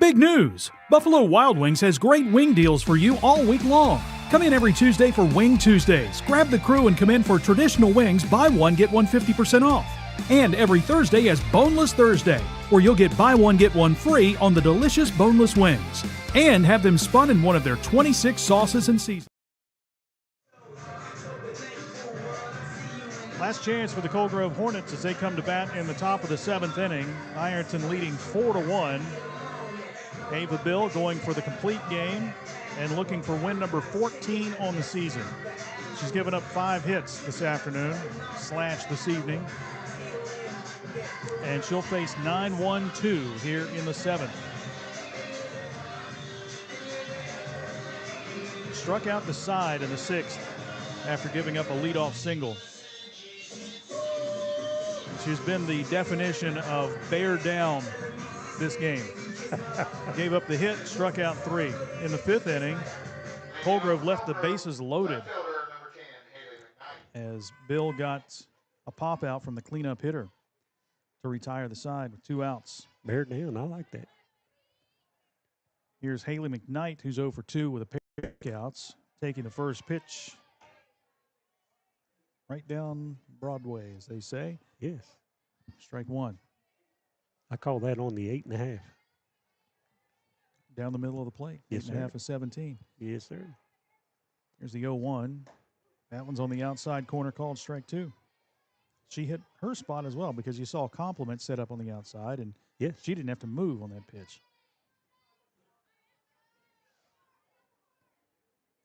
Big news! Buffalo Wild Wings has great wing deals for you all week long. Come in every Tuesday for Wing Tuesdays. Grab the crew and come in for traditional wings. Buy one, get one 50% off. And every Thursday is Boneless Thursday, where you'll get buy one, get one free on the delicious boneless wings. And have them spun in one of their 26 sauces and seasonings. Last chance for the Coal Grove Hornets as they come to bat in the top of the 7th inning. Ironton leading 4-1. Ava Bill going for the complete game and looking for win number 14 on the season. She's given up 5 hits this afternoon, / this evening. And she'll face 9-1-2 here in the 7th. Struck out the side in the 6th after giving up a leadoff single. She's been the definition of bear down this game. Gave up the hit, struck out 3. In the 5th inning, Coal Grove left the bases loaded as Bill got a pop out from the cleanup hitter to retire the side with 2 outs. Bear down, I like that. Here's Haley McKnight, who's 0 for 2 with a pair of strikeouts, taking the first pitch right down Broadway, as they say. Yes. Strike 1. I call that on the 8.5. Down the middle of the plate. Yes, 8.5 of 17. Yes, sir. Here's the 0-1. That one's on the outside corner, called strike 2. She hit her spot as well because you saw a compliment set up on the outside, and yes, she didn't have to move on that pitch.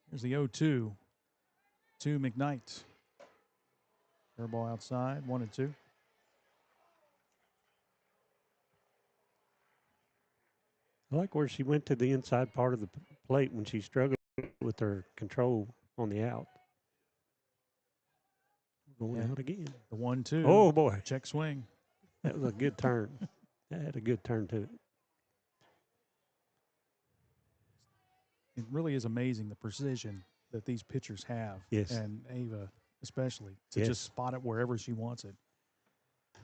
Here's the 0-2 to McKnight. Fair ball outside, 1-2. I like where she went to the inside part of the plate when she struggled with her control on the out. Going out again. The 1-2. Oh, boy. Check swing. That was a good turn. That had a good turn to it. It really is amazing the precision that these pitchers have. Yes. And Ava especially, to Yes. just spot it wherever she wants it.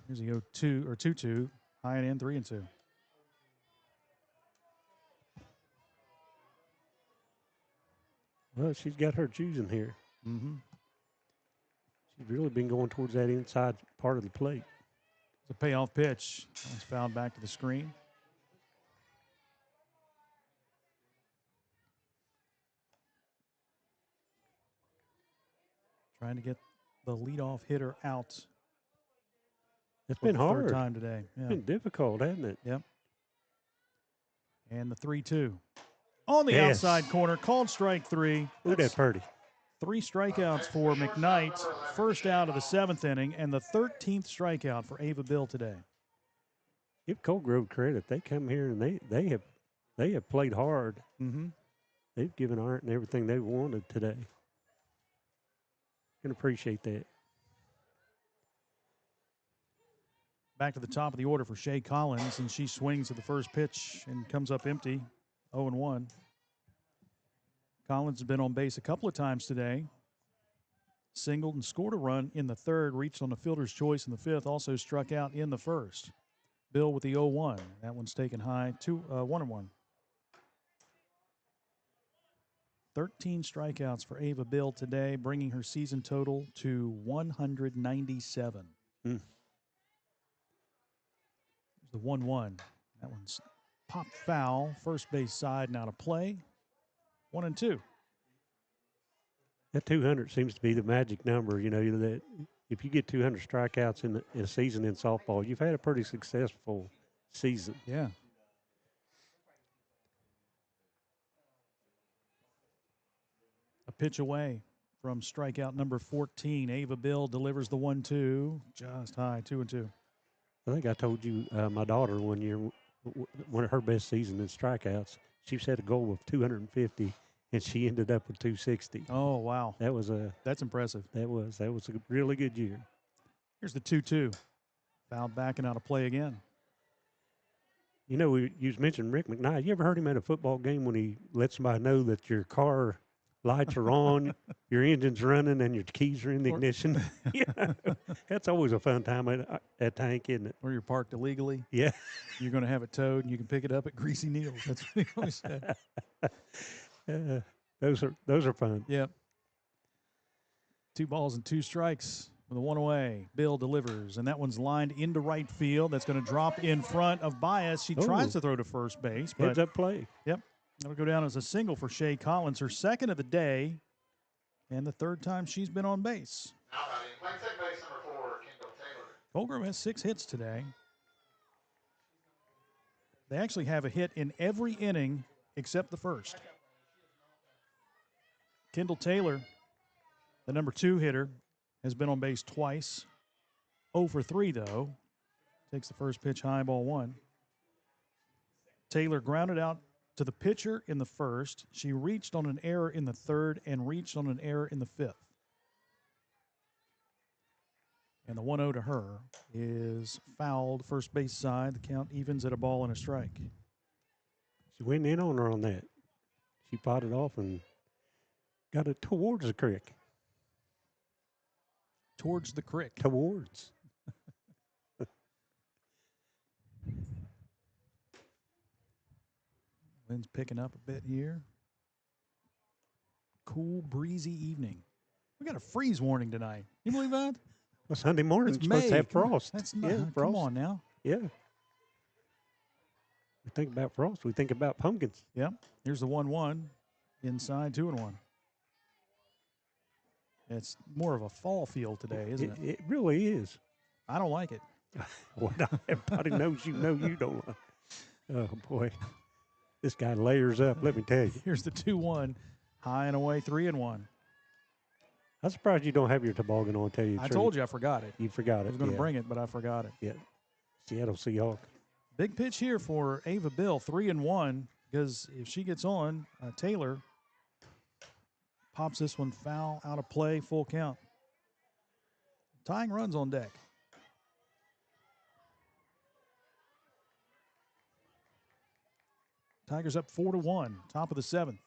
Here's the 0-2 or 2-2, high and in, 3-2. Well, she's got her choosing here. Mm-hmm. She's really been going towards that inside part of the plate. It's a payoff pitch. It's fouled back to the screen. Trying to get the leadoff hitter out. It's for been the hard. Third time today. It's been difficult, hasn't it? Yep. And the 3-2. On the Yes. outside corner, called strike 3. Look at that Purdy. 3 strikeouts for McKnight, first out of the 7th inning, and the 13th strikeout for Ava Bill today. Give Coal Grove credit. They come here and they have played hard. Mm-hmm. They've given Ironton everything they wanted today. Can appreciate that. Back to the top of the order for Shay Collins, and she swings at the first pitch and comes up empty, 0-1. Collins has been on base a couple of times today. Singled and scored a run in the 3rd, reached on the fielder's choice in the 5th, also struck out in the 1st. Bill with the 0-1. That one's taken high, 1-1. 13 strikeouts for Ava Bill today, bringing her season total to 197. Mm. The 1-1. That one's popped foul. First base side now to play. 1-2. That 200 seems to be the magic number. You know, that if you get 200 strikeouts in a season in softball, you've had a pretty successful season. Yeah. A pitch away from strikeout number 14. Ava Bill delivers the 1-2. Just high, 2-2. I think I told you my daughter one year, one of her best season in strikeouts, she set a goal of 250, and she ended up with 260. Oh, wow. That's impressive. That was a really good year. Here's the 2-2. Fouled back and out of play again. You know, you mentioned Rick McKnight. You ever heard him at a football game when he let somebody know that your car lights are on, your engine's running, and your keys are in the ignition? Yeah, that's always a fun time at Tank, isn't it? Or you're parked illegally. Yeah. You're going to have it towed, and you can pick it up at Greasy Needles. That's what he always said. Those are fun. Yep. 2 balls and 2 strikes with a 1 away. Bill delivers, and that one's lined into right field. That's going to drop in front of Bias. She tries to throw to first base, but heads up play. Yep. That'll go down as a single for Shay Collins, her second of the day, and the third time she's been on base. Now batting, playing second base, number 4, Kendall Taylor. Coal Grove has 6 hits today. They actually have a hit in every inning except the first. Kendall Taylor, the number 2 hitter, has been on base twice. 0 for 3, though. Takes the first pitch high, ball 1. Taylor grounded out to the pitcher in the first. She reached on an error in the third and reached on an error in the fifth. And the 1-0 to her is fouled first base side. The count evens at a ball and a strike. She went in on her on that. She fought it off and got it towards the creek. Towards the creek. Towards. Wind's picking up a bit here. Cool, breezy evening. We got a freeze warning tonight. You believe that? Well, Sunday morning, it's supposed to have frost. That's not, yeah, come frost. on now. Yeah. We think about frost. We think about pumpkins. Yep. Here's the 1-1. Inside 2-1. It's more of a fall feel today, isn't it? It really is. I don't like it. Well, everybody knows you know you don't like it. Oh, boy. This guy layers up, let me tell you. Here's the 2-1. High and away, 3-1. I'm surprised you don't have your toboggan on, tell you the I truth. told you I forgot it. You forgot it. I was going to bring it, but I forgot it. Yeah. Seattle Seahawk. Big pitch here for Ava Bill, 3-1, because if she gets on, Taylor pops this one foul, out of play, full count. Tying runs on deck. Tigers up 4-1, top of the 7th.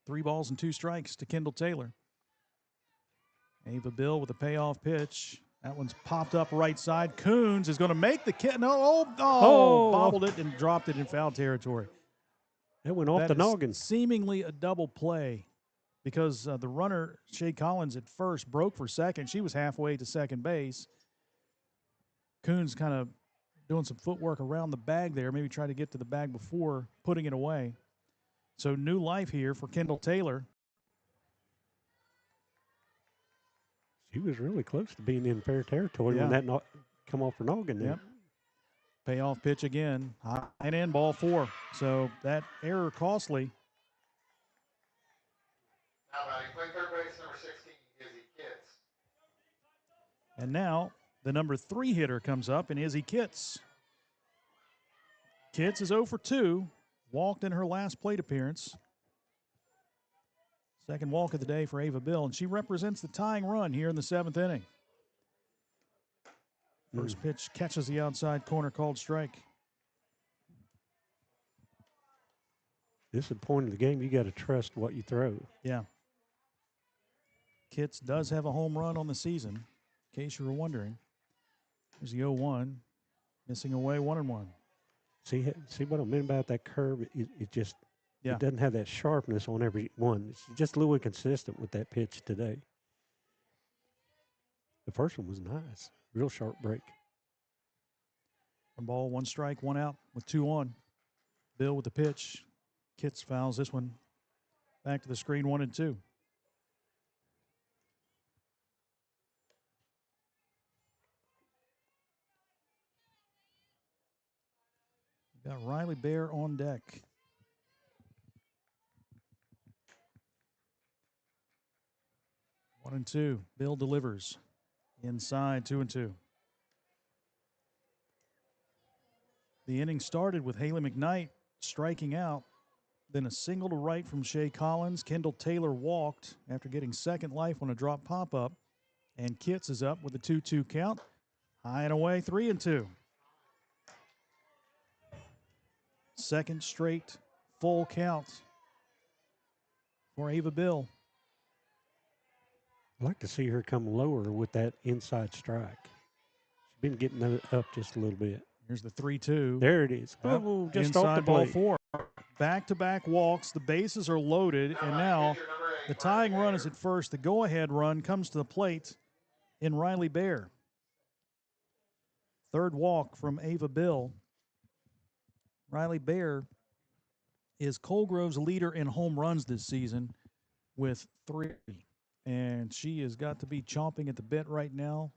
3 balls and 2 strikes to Kendall Taylor. Ava Bill with a payoff pitch. That one's popped up right side. Coons is going to make the kick. No, bobbled it and dropped it in foul territory. That went off the noggin. Seemingly a double play because the runner, Shay Collins, at first broke for second. She was halfway to second base. Coons kind of doing some footwork around the bag there, maybe try to get to the bag before putting it away. So new life here for Kendall Taylor. She was really close to being in fair territory when that come off her noggin there. Yep. Payoff pitch again. High and in, ball 4. So that error costly. Now batting, playing third base, number 16, Izzy Kitts. And now the number 3 hitter comes up, and Izzy Kitts. Kitts is 0 for 2. Walked in her last plate appearance. Second walk of the day for Ava Bill, and she represents the tying run here in the 7th inning. First pitch catches the outside corner, called strike. This is the point of the game. You got to trust what you throw. Yeah. Kitts does have a home run on the season, in case you were wondering. There's the 0-1, missing away 1-1. See what I mean about that curve? It just it doesn't have that sharpness on every one. It's just a little inconsistent with that pitch today. The first one was nice. Real sharp break. 1 ball, 1 strike, 1 out with 2 on. Bill with the pitch. Kitts fouls this one back to the screen, 1-2. Got Riley Bear on deck. One and two. Bill delivers. Inside, 2-2. The inning started with Haley McKnight striking out. Then a single to right from Shay Collins. Kendall Taylor walked after getting second life on a drop pop-up. And Kitts is up with a 2-2 count. High and away, 3-2. Second straight full count for Ava Bill. I'd like to see her come lower with that inside strike. She's been getting that up just a little bit. Here's the 3-2. There it is. Yep. Oh, just Inside off the ball plate. 4. Back-to-back walks. The bases are loaded, and now the tying run is at first. The go-ahead run comes to the plate in Riley Bear. Third walk from Ava Bill. Riley Bear is Coal Grove's leader in home runs this season with 3. And she has got to be chomping at the bit right now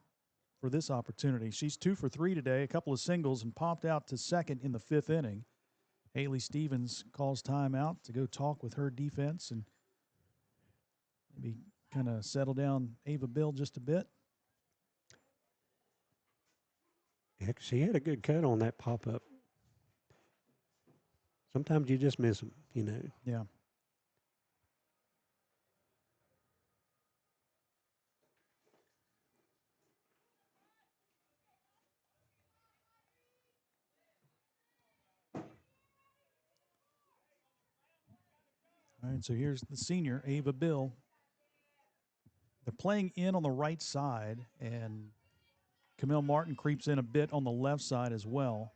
for this opportunity. She's 2 for 3 today, a couple of singles, and popped out to second in the 5th inning. Haley Stevens calls timeout to go talk with her defense and maybe kind of settle down Ava Bill just a bit. Yeah, she had a good cut on that pop-up. Sometimes you just miss them, you know. Yeah. All right, so here's the senior, Ava Bill. They're playing in on the right side, and Camille Martin creeps in a bit on the left side as well.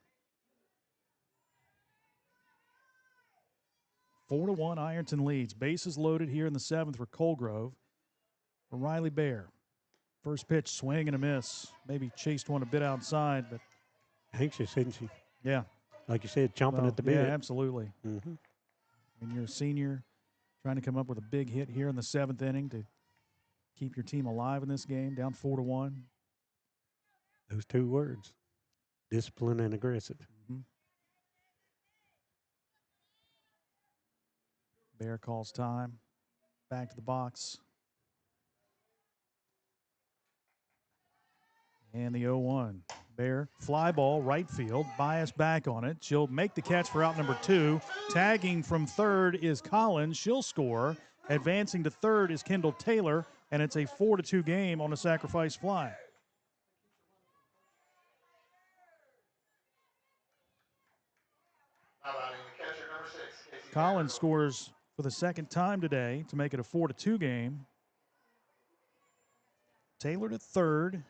4-1, Ironton leads. Bases loaded here in the 7th for Coal Grove. For Riley Bear. First pitch, swing and a miss. Maybe chased one a bit outside, but anxious, isn't she? Yeah. Like you said, chomping at the bit. Yeah, absolutely. Mm-hmm. And you're a senior trying to come up with a big hit here in the 7th inning to keep your team alive in this game, down 4-1. Those 2 words, discipline and aggressive. Mm-hmm. Bear calls time. Back to the box. And the 0-1. Bear, fly ball, right field, bias back on it. She'll make the catch for out number 2. Tagging from third is Collins. She'll score. Advancing to third is Kendall Taylor, and it's a 4-2 game on a sacrifice fly. Collins scores for the second time today to make it a 4-2 game. Taylor to third,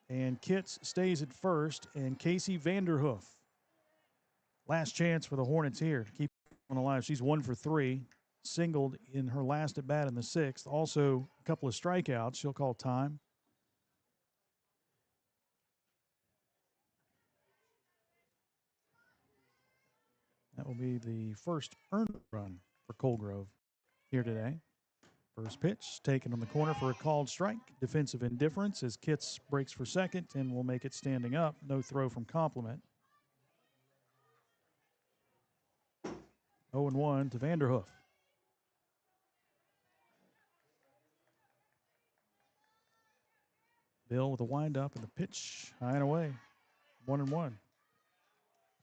and Kitts stays at first, and Casey Vanderhoof. Last chance for the Hornets here to keep on alive. She's 1 for 3, singled in her last at bat in the 6th. Also, a couple of strikeouts. She'll call time. That will be the first earned run for Coal Grove here today. First pitch taken on the corner for a called strike. Defensive indifference as Kitts breaks for second and will make it standing up. No throw from Compliment. 0-1 to Vanderhoof. Bill with a windup and the pitch high and away. 1-1.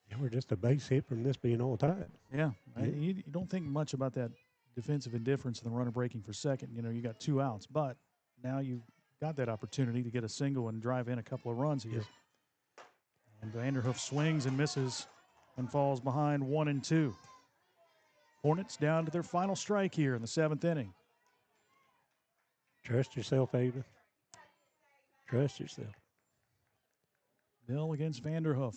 Yeah, we're just a base hit from this being all tied. Yeah, you don't think much about that defensive indifference and the runner breaking for second. You know, you got 2 outs, but now you got that opportunity to get a single and drive in a couple of runs here. And Vanderhoof swings and misses and falls behind 1-2. Hornets down to their final strike here in the 7th inning. Trust yourself, Ava. Trust yourself. Bill against Vanderhoof.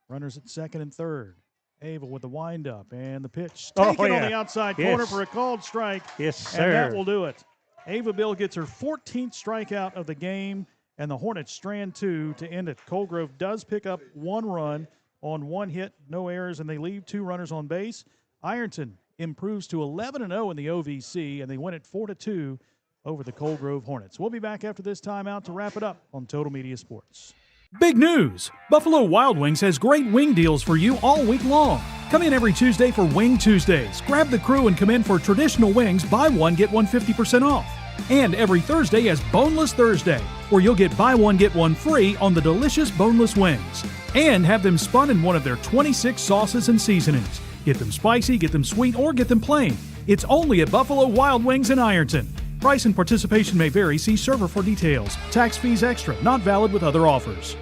Runners at second and third. Ava with the windup and the pitch taken on the outside corner for a called strike. Yes, sir. And that will do it. Ava Bill gets her 14th strikeout of the game, and the Hornets strand 2 to end it. Coal Grove does pick up 1 run on 1 hit, no errors, and they leave 2 runners on base. Ironton improves to 11-0 in the OVC, and they win it 4-2 over the Coal Grove Hornets. We'll be back after this timeout to wrap it up on Total Media Sports. Big news! Buffalo Wild Wings has great wing deals for you all week long. Come in every Tuesday for Wing Tuesdays. Grab the crew and come in for traditional wings, buy one, get one 50% off. And every Thursday is Boneless Thursday, where you'll get buy one, get one free on the delicious boneless wings. And have them spun in one of their 26 sauces and seasonings. Get them spicy, get them sweet, or get them plain. It's only at Buffalo Wild Wings in Ironton. Price and participation may vary. See server for details. Tax fees extra. Not valid with other offers.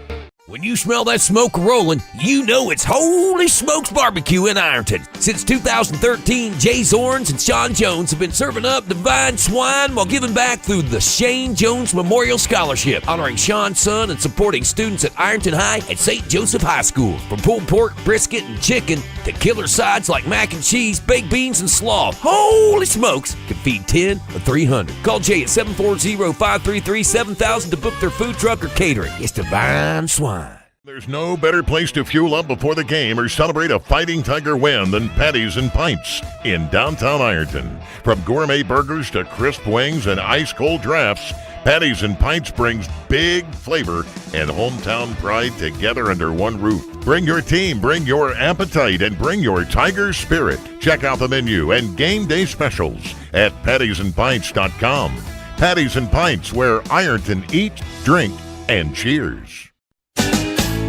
When you smell that smoke rolling, you know it's Holy Smokes Barbecue in Ironton. Since 2013, Jay Zorns and Sean Jones have been serving up divine swine while giving back through the Shane Jones Memorial Scholarship, honoring Sean's son and supporting students at Ironton High and St. Joseph High School. From pulled pork, brisket, and chicken to killer sides like mac and cheese, baked beans, and slaw, Holy Smokes can feed 10 or 300. Call Jay at 740-533-7000 to book their food truck or catering. It's divine swine. There's no better place to fuel up before the game or celebrate a Fighting Tiger win than Patties and Pints in downtown Ironton. From gourmet burgers to crisp wings and ice-cold drafts, Patties and Pints brings big flavor and hometown pride together under one roof. Bring your team, bring your appetite, and bring your Tiger spirit. Check out the menu and game day specials at pattiesandpints.com. Patties and Pints, where Ironton eats, drink, and cheers.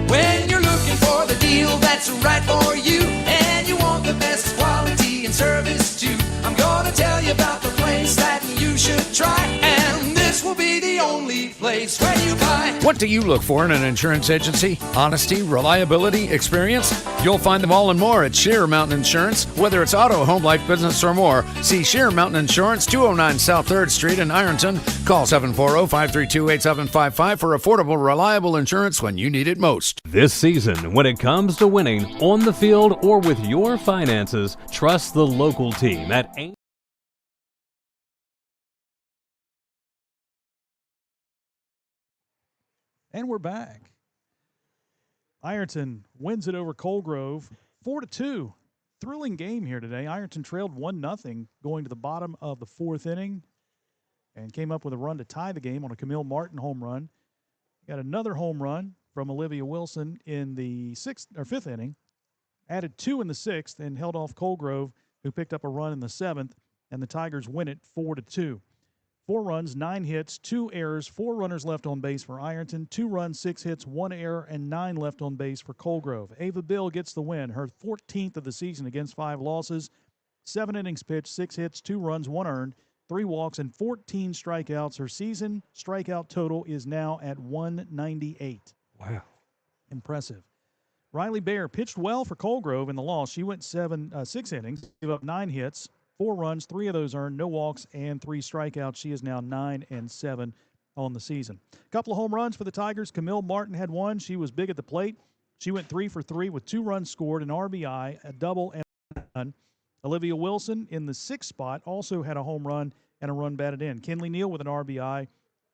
When you're looking for the deal that's right for you, and you want the best quality and service too, I'm gonna tell you about the place that you should try, and this will be the only place where you buy. What do you look for in an insurance agency? Honesty, reliability, experience? You'll find them all and more at Sheer Mountain Insurance. Whether it's auto, home, life, business, or more, see Sheer Mountain Insurance, 209 South 3rd Street in Ironton. Call 740-532-8755 for affordable, reliable insurance when you need it most. This season, when it comes to winning on the field or with your finances, trust the local team at And we're back. Ironton wins it over Coal Grove 4-2. Thrilling game here today. Ironton trailed 1-0 going to the bottom of the fourth inning and came up with a run to tie the game on a Camille Martin home run. Got another home run from Olivia Wilson in the fifth inning. Added 2 in the sixth and held off Coal Grove, who picked up a run in the seventh, and the Tigers win it 4-2. 4 runs, 9 hits, 2 errors, 4 runners left on base for Ironton, 2 runs, 6 hits, 1 error, and 9 left on base for Coal Grove. Ava Bill gets the win, her 14th of the season against 5 losses, 7 innings pitched, 6 hits, 2 runs, 1 earned, 3 walks, and 14 strikeouts. Her season strikeout total is now at 198. Wow. Impressive. Riley Bear pitched well for Coal Grove in the loss. She went 6 innings, gave up 9 hits, 4 runs, 3 of those earned, no walks, and 3 strikeouts. She is now 9-7 on the season. A couple of home runs for the Tigers. Camille Martin had one. She was big at the plate. She went 3 for 3 with 2 runs scored, an RBI, a double, and a run. Olivia Wilson in the 6th spot also had a home run and a run batted in. Kinley Neal with an RBI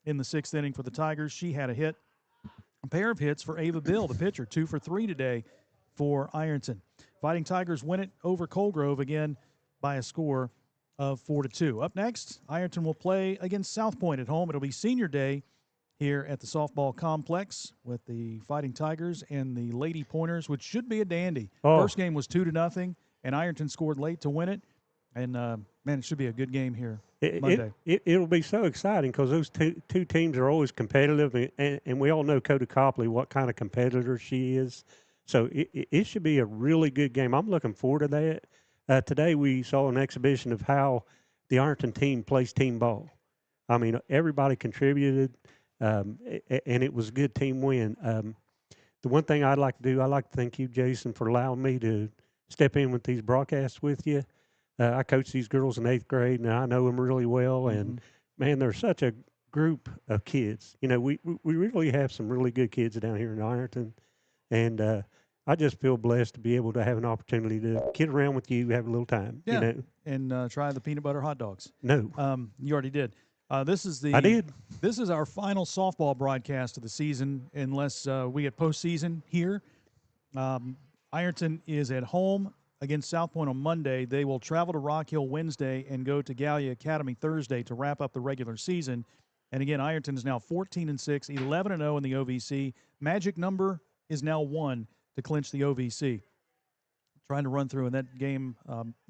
in the 6th inning for the Tigers. She had a hit. A pair of hits for Ava Bill, the pitcher, 2 for 3 today for Ironton. Fighting Tigers win it over Coal Grove again by a score of 4-2. Up next, Ironton will play against South Point at home. It'll be senior day here at the softball complex with the Fighting Tigers and the Lady Pointers, which should be a dandy. First game was 2-0, and Ironton scored late to win it. And, man, it should be a good game here Monday. It'll be so exciting because those two teams are always competitive, and we all know Coda Copley, what kind of competitor she is. So it should be a really good game. I'm looking forward to that. Today we saw an exhibition of how the Ironton team plays team ball. I mean, everybody contributed, and it was a good team win. The one thing I'd like to do, I'd like to thank you, Jason, for allowing me to step in with these broadcasts with you. I coach these girls in 8th grade, and I know them really well. And, man, they're such a group of kids. You know, we really have some really good kids down here in Ironton. And I just feel blessed to be able to have an opportunity to kid around with you, have a little time. Yeah, you know? and try the peanut butter hot dogs. No. You already did. I did. This is our final softball broadcast of the season, unless we get postseason here. Ironton is at home against South Point on Monday. They will travel to Rock Hill Wednesday and go to Gallia Academy Thursday to wrap up the regular season. And again, Ironton is now 14-6, 11-0 in the OVC. Magic number is now 1 to clinch the OVC. Trying to run through, and that game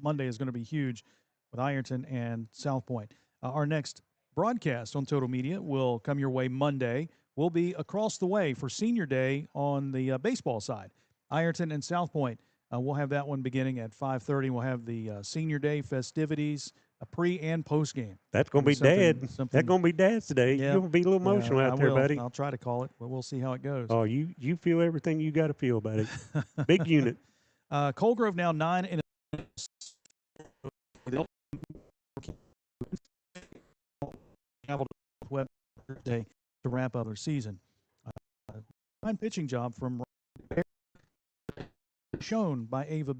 Monday is going to be huge with Ironton and South Point. Our next broadcast on Total Media will come your way Monday. We'll be across the way for Senior Day on the baseball side. Ironton and South Point. We'll have that one beginning at 5:30. We'll have the Senior Day festivities a pre and post game. That's going to be Dad. That's going to be Dad's today. Yeah, You're going to be a little emotional out there, buddy. I'll try to call it, but we'll see how it goes. Oh, you feel everything you got to feel, buddy. Big unit. Coal Grove now 9-0. Thursday to wrap up their season. Fine pitching job from shown by Ava,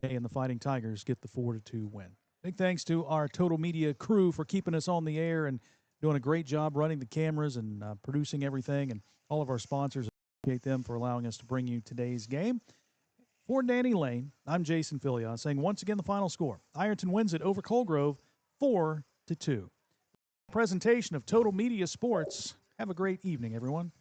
and the Fighting Tigers get the 4-2 win. Big thanks to our Total Media crew for keeping us on the air and doing a great job running the cameras and producing everything, and all of our sponsors. Appreciate them for allowing us to bring you today's game. For Danny Lane, I'm Jason Filion saying once again the final score. Ironton wins it over Coal Grove 4-2. Presentation of Total Media Sports. Have a great evening, everyone.